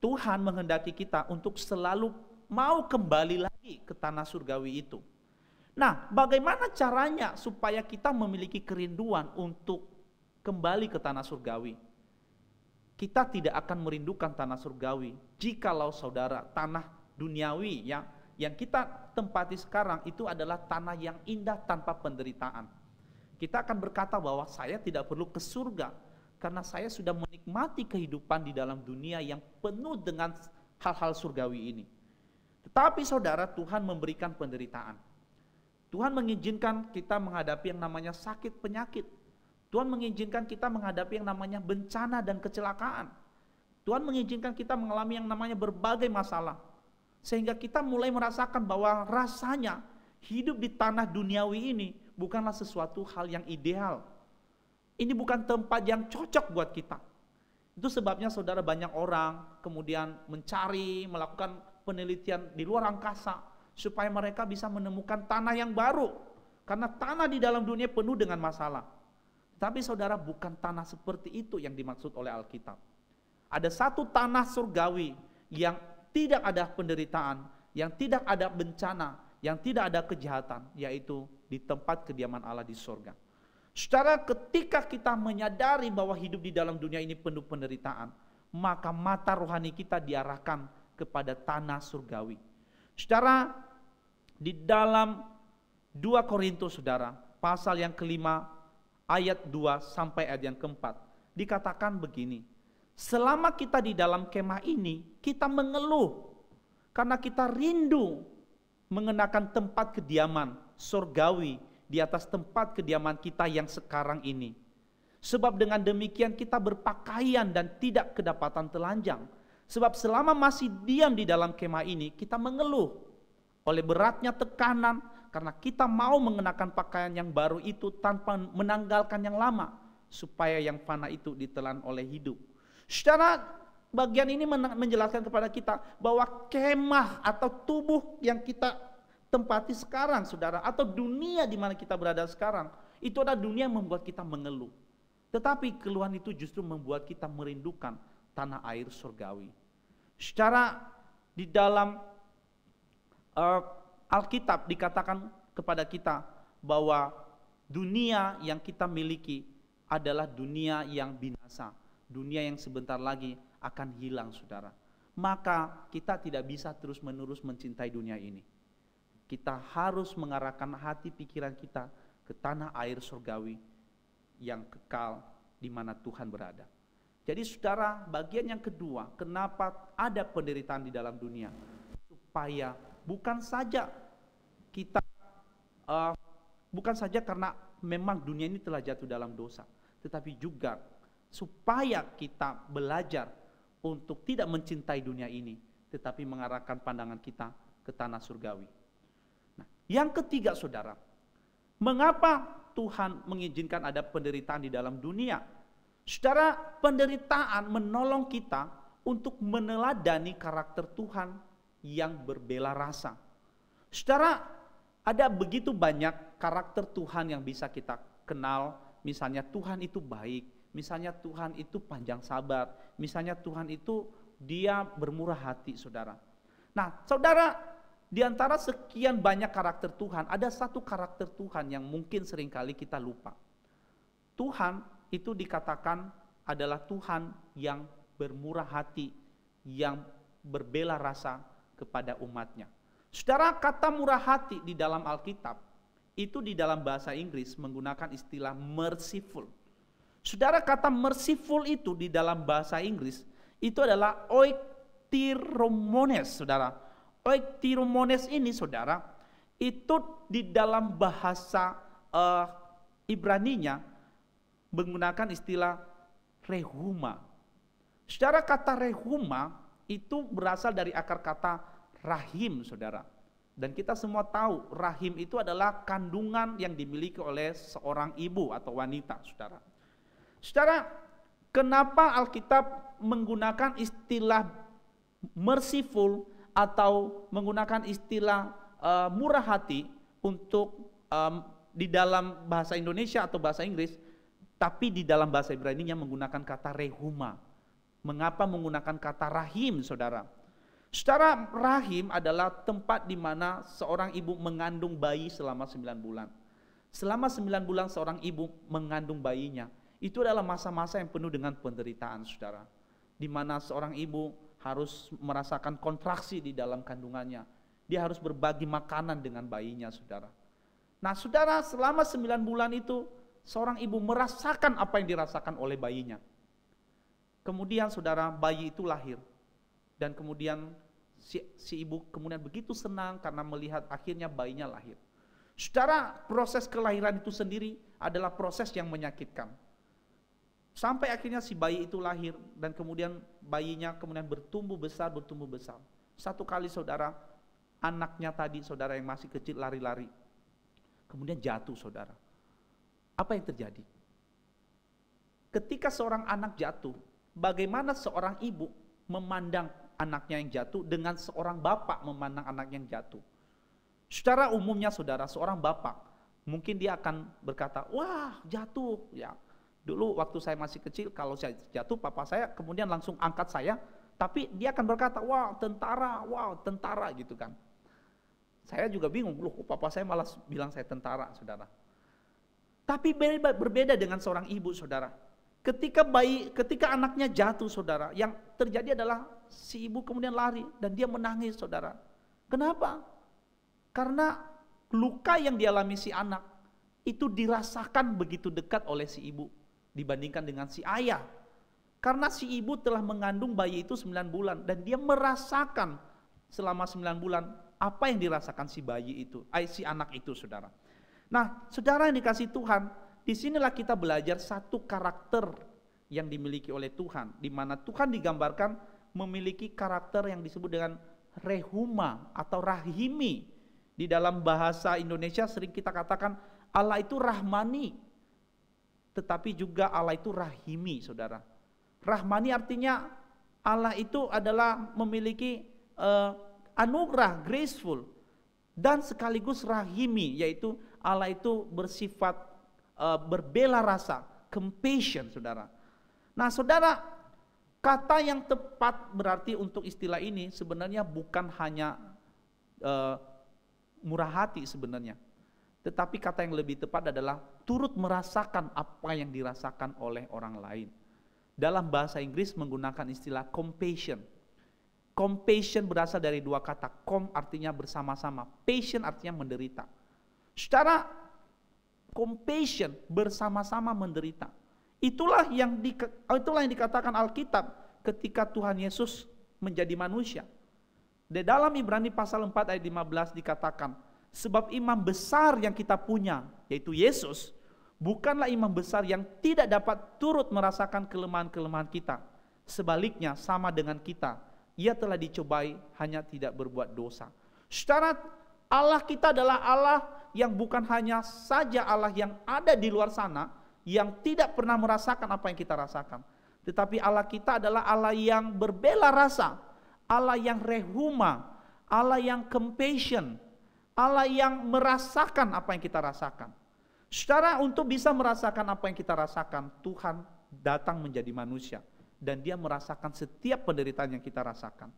Tuhan menghendaki kita untuk selalu mau kembali lagi ke tanah surgawi itu. Nah, bagaimana caranya supaya kita memiliki kerinduan untuk kembali ke tanah surgawi? Kita tidak akan merindukan tanah surgawi jikalau, saudara, tanah duniawi yang kita tempati sekarang itu adalah tanah yang indah tanpa penderitaan. Kita akan berkata bahwa saya tidak perlu ke surga karena saya sudah menikmati kehidupan di dalam dunia yang penuh dengan hal-hal surgawi ini. Tetapi saudara, Tuhan memberikan penderitaan. Tuhan mengizinkan kita menghadapi yang namanya sakit penyakit. Tuhan mengizinkan kita menghadapi yang namanya bencana dan kecelakaan. Tuhan mengizinkan kita mengalami yang namanya berbagai masalah. Sehingga kita mulai merasakan bahwa rasanya hidup di tanah duniawi ini bukanlah sesuatu hal yang ideal. Ini bukan tempat yang cocok buat kita. Itu sebabnya, saudara, banyak orang kemudian melakukan penelitian di luar angkasa supaya mereka bisa menemukan tanah yang baru. Karena tanah di dalam dunia penuh dengan masalah. Tapi saudara, bukan tanah seperti itu yang dimaksud oleh Alkitab. Ada satu tanah surgawi yang tidak ada penderitaan, yang tidak ada bencana, yang tidak ada kejahatan, yaitu di tempat kediaman Allah di surga. Saudara, ketika kita menyadari bahwa hidup di dalam dunia ini penuh penderitaan, maka mata rohani kita diarahkan kepada tanah surgawi. Saudara, di dalam 2 Korintus saudara, pasal yang kelima, ayat 2 sampai ayat yang keempat, dikatakan begini, selama kita di dalam kemah ini, kita mengeluh, karena kita rindu mengenakan tempat kediaman surgawi di atas tempat kediaman kita yang sekarang ini. Sebab dengan demikian kita berpakaian dan tidak kedapatan telanjang. Sebab selama masih diam di dalam kemah ini, kita mengeluh oleh beratnya tekanan, karena kita mau mengenakan pakaian yang baru itu tanpa menanggalkan yang lama, supaya yang fana itu ditelan oleh hidup. Secara bagian ini menjelaskan kepada kita bahwa kemah atau tubuh yang kita tempati sekarang saudara, atau dunia di mana kita berada sekarang, itu adalah dunia yang membuat kita mengeluh. Tetapi keluhan itu justru membuat kita merindukan tanah air surgawi. Secara di dalam Alkitab dikatakan kepada kita bahwa dunia yang kita miliki adalah dunia yang binasa, dunia yang sebentar lagi akan hilang saudara. Maka kita tidak bisa terus-menerus mencintai dunia ini. Kita harus mengarahkan hati pikiran kita ke tanah air surgawi yang kekal di mana Tuhan berada. Jadi saudara, bagian yang kedua, kenapa ada penderitaan di dalam dunia? Supaya bukan saja kita bukan saja karena memang dunia ini telah jatuh dalam dosa, tetapi juga supaya kita belajar untuk tidak mencintai dunia ini, tetapi mengarahkan pandangan kita ke tanah surgawi. Nah, yang ketiga saudara, mengapa Tuhan mengizinkan ada penderitaan di dalam dunia? Saudara, penderitaan menolong kita untuk meneladani karakter Tuhan yang berbela rasa. Saudara, ada begitu banyak karakter Tuhan yang bisa kita kenal. Misalnya Tuhan itu baik, misalnya Tuhan itu panjang sabar, misalnya Tuhan itu dia bermurah hati saudara. Nah saudara, di antara sekian banyak karakter Tuhan, ada satu karakter Tuhan yang mungkin seringkali kita lupa. Tuhan itu dikatakan adalah Tuhan yang bermurah hati, yang berbela rasa kepada umatnya. Saudara, kata murah hati di dalam Alkitab, itu di dalam bahasa Inggris menggunakan istilah merciful. Saudara, kata merciful itu di dalam bahasa Inggris, itu adalah oiktiromones, saudara. Oiktiromones ini, saudara, itu di dalam bahasa Ibraninya menggunakan istilah rehuma. Saudara, kata rehuma itu berasal dari akar kata rahim, saudara. Dan kita semua tahu rahim itu adalah kandungan yang dimiliki oleh seorang ibu atau wanita, saudara. Saudara, kenapa Alkitab menggunakan istilah merciful atau menggunakan istilah murah hati untuk di dalam bahasa Indonesia atau bahasa Inggris, tapi di dalam bahasa Ibrani-nya menggunakan kata rehuma. Mengapa menggunakan kata rahim, saudara? Saudara, rahim adalah tempat di mana seorang ibu mengandung bayi selama 9 bulan. Selama 9 bulan seorang ibu mengandung bayinya, itu adalah masa-masa yang penuh dengan penderitaan, saudara. Di mana seorang ibu harus merasakan kontraksi di dalam kandungannya. Dia harus berbagi makanan dengan bayinya, saudara. Nah, saudara, selama 9 bulan itu seorang ibu merasakan apa yang dirasakan oleh bayinya. Kemudian saudara, bayi itu lahir. Dan kemudian si ibu kemudian begitu senang karena melihat akhirnya bayinya lahir. Saudara, proses kelahiran itu sendiri adalah proses yang menyakitkan. Sampai akhirnya si bayi itu lahir dan kemudian bayinya kemudian bertumbuh besar. Satu kali saudara, anaknya tadi saudara yang masih kecil lari-lari. Kemudian jatuh saudara. Apa yang terjadi? Ketika seorang anak jatuh, bagaimana seorang ibu memandang anaknya yang jatuh dengan seorang bapak memandang anaknya yang jatuh? Secara umumnya saudara, seorang bapak mungkin dia akan berkata, wah jatuh ya. Dulu waktu saya masih kecil, kalau saya jatuh papa saya kemudian langsung angkat saya, tapi dia akan berkata, wow tentara gitu kan. Saya juga bingung, loh papa saya malah bilang saya tentara, saudara. Tapi berbeda dengan seorang ibu, saudara. Ketika anaknya jatuh, saudara, yang terjadi adalah si ibu kemudian lari dan dia menangis, saudara. Kenapa? Karena luka yang dialami si anak itu dirasakan begitu dekat oleh si ibu dibandingkan dengan si ayah. Karena si ibu telah mengandung bayi itu 9 bulan dan dia merasakan selama 9 bulan apa yang dirasakan si bayi itu, si anak itu, saudara. Nah, saudara yang dikasih Tuhan, disinilah kita belajar satu karakter yang dimiliki oleh Tuhan, di mana Tuhan digambarkan memiliki karakter yang disebut dengan rehuma atau rahimi. Di dalam bahasa Indonesia sering kita katakan Allah itu rahmani, tetapi juga Allah itu rahimi, saudara. Rahmani artinya Allah itu adalah memiliki anugerah, graceful, dan sekaligus rahimi, yaitu Allah itu bersifat berbela rasa, compassion, saudara. Nah, saudara, kata yang tepat berarti untuk istilah ini sebenarnya bukan hanya murah hati sebenarnya, tetapi kata yang lebih tepat adalah turut merasakan apa yang dirasakan oleh orang lain. Dalam bahasa Inggris menggunakan istilah compassion. Compassion berasal dari dua kata, artinya bersama-sama, passion artinya menderita. Secara compassion, bersama-sama menderita. Itulah yang dikatakan Alkitab ketika Tuhan Yesus menjadi manusia. Di dalam Ibrani pasal 4 ayat 15 dikatakan, sebab imam besar yang kita punya, yaitu Yesus, bukanlah imam besar yang tidak dapat turut merasakan kelemahan-kelemahan kita. Sebaliknya sama dengan kita, ia telah dicobai hanya tidak berbuat dosa. Secara Allah kita adalah Allah yang bukan hanya saja Allah yang ada di luar sana, yang tidak pernah merasakan apa yang kita rasakan. Tetapi Allah kita adalah Allah yang berbela rasa, Allah yang rehuma, Allah yang compassion, Allah yang merasakan apa yang kita rasakan. Secara untuk bisa merasakan apa yang kita rasakan, Tuhan datang menjadi manusia dan dia merasakan setiap penderitaan yang kita rasakan.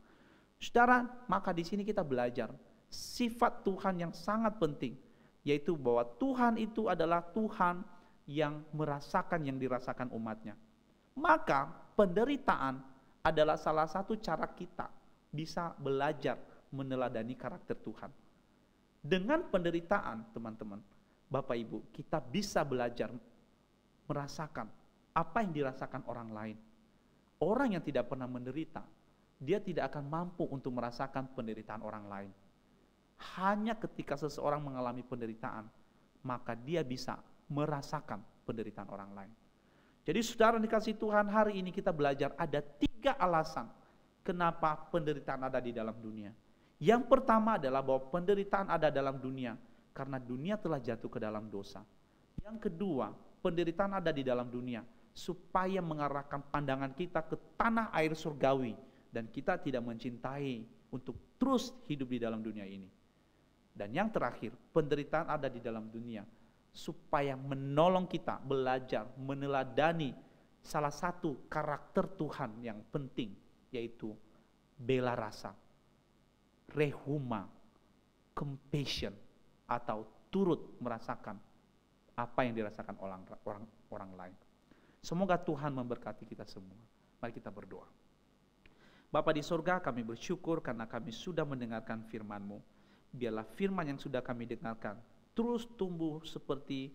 Saudara, maka di sini kita belajar sifat Tuhan yang sangat penting, yaitu bahwa Tuhan itu adalah Tuhan yang merasakan yang dirasakan umatnya. Maka penderitaan adalah salah satu cara kita bisa belajar meneladani karakter Tuhan. Dengan penderitaan, teman-teman, Bapak Ibu, kita bisa belajar merasakan apa yang dirasakan orang lain. Orang yang tidak pernah menderita, dia tidak akan mampu untuk merasakan penderitaan orang lain. Hanya ketika seseorang mengalami penderitaan, maka dia bisa merasakan penderitaan orang lain. Jadi saudara dikasih Tuhan, hari ini kita belajar ada 3 alasan kenapa penderitaan ada di dalam dunia. Yang pertama adalah bahwa penderitaan ada dalam dunia karena dunia telah jatuh ke dalam dosa. Yang kedua, penderitaan ada di dalam dunia supaya mengarahkan pandangan kita ke tanah air surgawi dan kita tidak mencintai untuk terus hidup di dalam dunia ini. Dan yang terakhir, penderitaan ada di dalam dunia supaya menolong kita belajar meneladani salah satu karakter Tuhan yang penting, yaitu bela rasa, rehuma, compassion, atau turut merasakan apa yang dirasakan orang lain. Semoga Tuhan memberkati kita semua. Mari kita berdoa. Bapa di surga, kami bersyukur karena kami sudah mendengarkan firman-Mu. Biarlah firman yang sudah kami dengarkan terus tumbuh seperti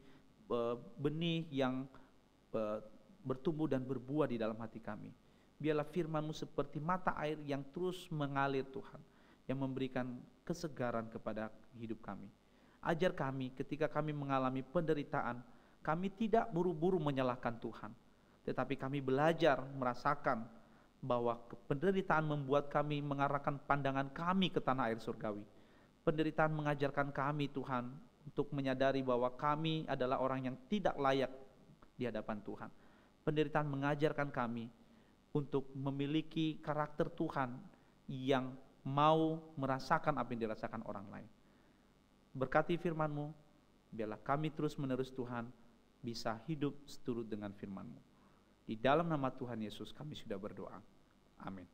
benih yang bertumbuh dan berbuah di dalam hati kami. Biarlah firman-Mu seperti mata air yang terus mengalir Tuhan, yang memberikan kesegaran kepada hidup kami. Ajar kami ketika kami mengalami penderitaan, kami tidak buru-buru menyalahkan Tuhan, tetapi kami belajar merasakan bahwa penderitaan membuat kami mengarahkan pandangan kami ke tanah air surgawi. Penderitaan mengajarkan kami Tuhan untuk menyadari bahwa kami adalah orang yang tidak layak di hadapan Tuhan. Penderitaan mengajarkan kami untuk memiliki karakter Tuhan yang mau merasakan apa yang dirasakan orang lain. Berkati firman-Mu, biarlah kami terus menerus Tuhan bisa hidup seturut dengan firman-Mu. Di dalam nama Tuhan Yesus kami sudah berdoa. Amin.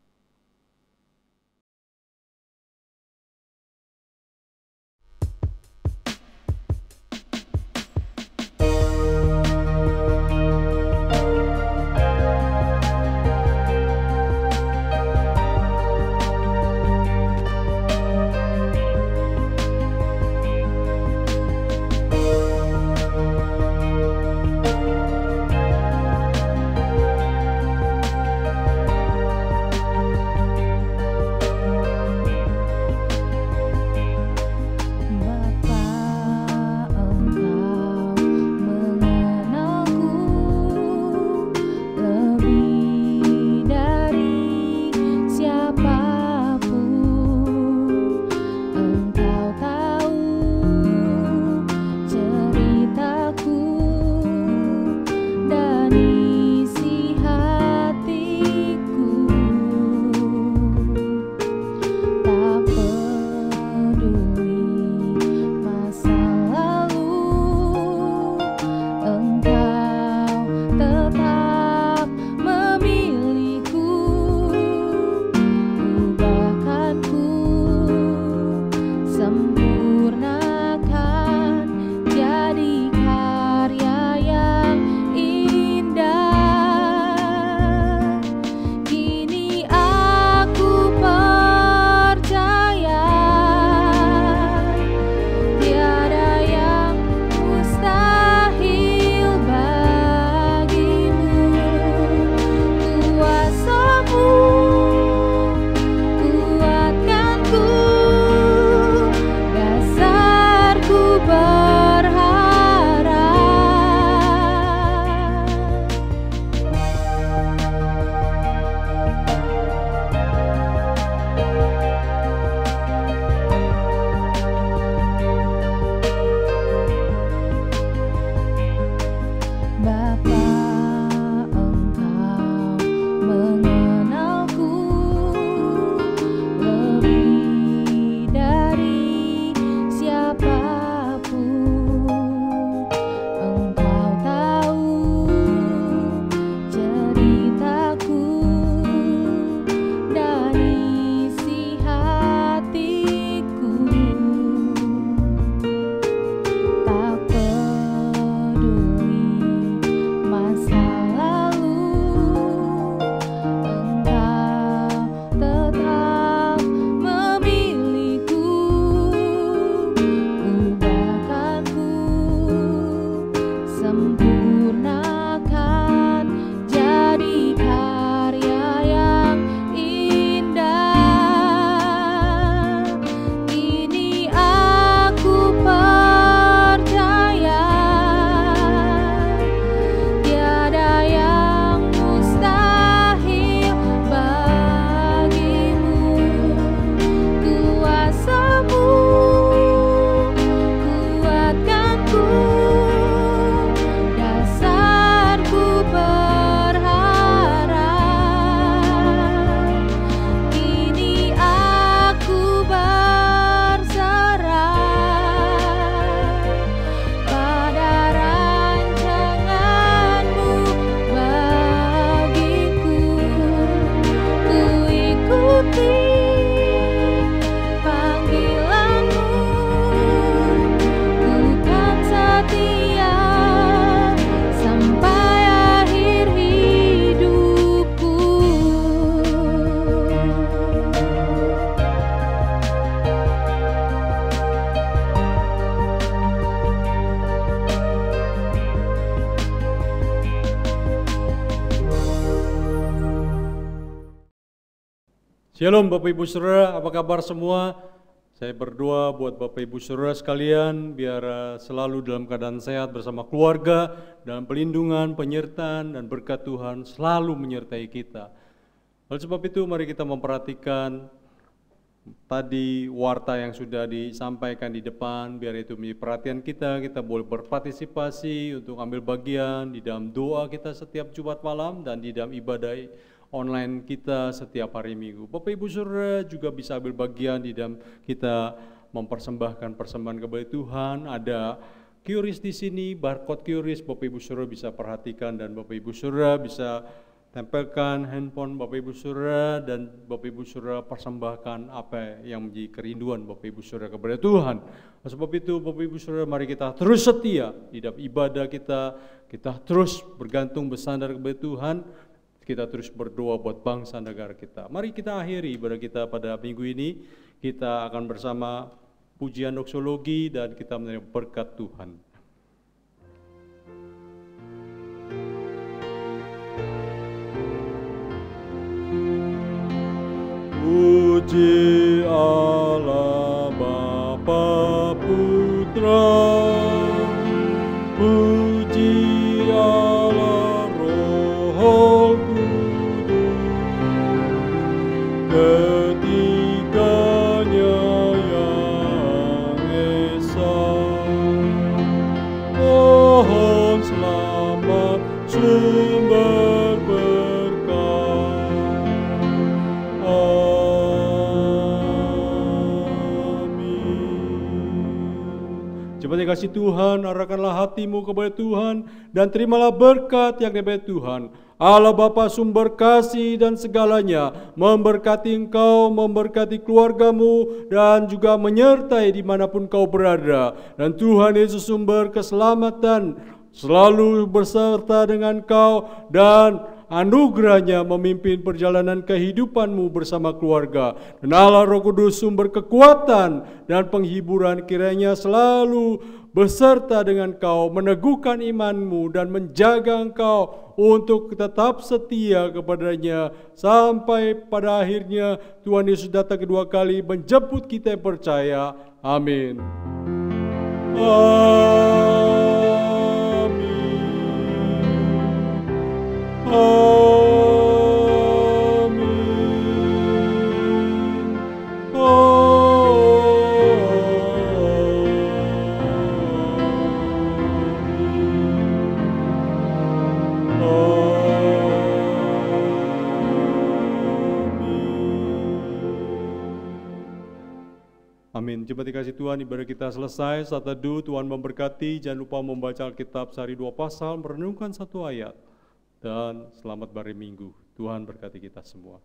sempurnakan jadi karya yang indah. Ini aku percaya, tiada yang mustahil bagimu. Kuasa-Mu kuatkanku, dasarku berharap. Kini aku berserah pada rancangan-Mu bagiku. Ku ikuti panggilan-Mu, ku kan setia sampai akhir hidupku. Shalom Bapak Ibu Saudara, apa kabar semua? Saya berdoa buat Bapak Ibu Saudara sekalian biar selalu dalam keadaan sehat bersama keluarga, dalam pelindungan, penyertaan dan berkat Tuhan selalu menyertai kita. Oleh sebab itu mari kita memperhatikan tadi warta yang sudah disampaikan di depan, biar itu menjadi perhatian kita boleh berpartisipasi untuk ambil bagian di dalam doa kita setiap Jumat malam dan di dalam ibadah online kita setiap hari Minggu. Bapak Ibu Saudara juga bisa ambil bagian di dalam kita mempersembahkan persembahan kepada Tuhan. Ada QRIS di sini, barcode QRIS Bapak Ibu Saudara bisa perhatikan dan Bapak Ibu Saudara bisa tempelkan handphone Bapak Ibu Saudara dan Bapak Ibu Saudara persembahkan apa yang menjadi kerinduan Bapak Ibu Saudara kepada Tuhan. Oleh sebab itu Bapak Ibu Saudara mari kita terus setia di dalam ibadah kita terus bergantung bersandar kepada Tuhan. Kita terus berdoa buat bangsa negara kita. Mari kita akhiri ibadah kita pada minggu ini. Kita akan bersama pujian doksologi dan kita menerima berkat Tuhan. Puji Allah Bapa Putra, puji Allah Roh ketiganya yang esa. Mohon selamat sumber berkah. Amin. Cepat dikasih Tuhan, arahkanlah hatimu kepada Tuhan dan terimalah berkat yang dari Tuhan. Allah Bapa sumber kasih dan segalanya memberkati engkau, memberkati keluargamu dan juga menyertai dimanapun kau berada. Dan Tuhan Yesus sumber keselamatan selalu berserta dengan kau dan anugerahnya memimpin perjalanan kehidupanmu bersama keluarga. Dan Allah Roh Kudus sumber kekuatan dan penghiburan kiranya selalu beserta dengan kau, meneguhkan imanmu dan menjaga engkau untuk tetap setia kepadanya sampai pada akhirnya Tuhan Yesus datang kedua kali menjemput kita yang percaya. Amin. Amin. Amin. Amin. Jemaat dikasih Tuhan, ibadah kita selesai. Saat teduh, Tuhan memberkati. Jangan lupa membaca Alkitab sehari 2 pasal, merenungkan 1 ayat. Dan selamat hari Minggu. Tuhan berkati kita semua.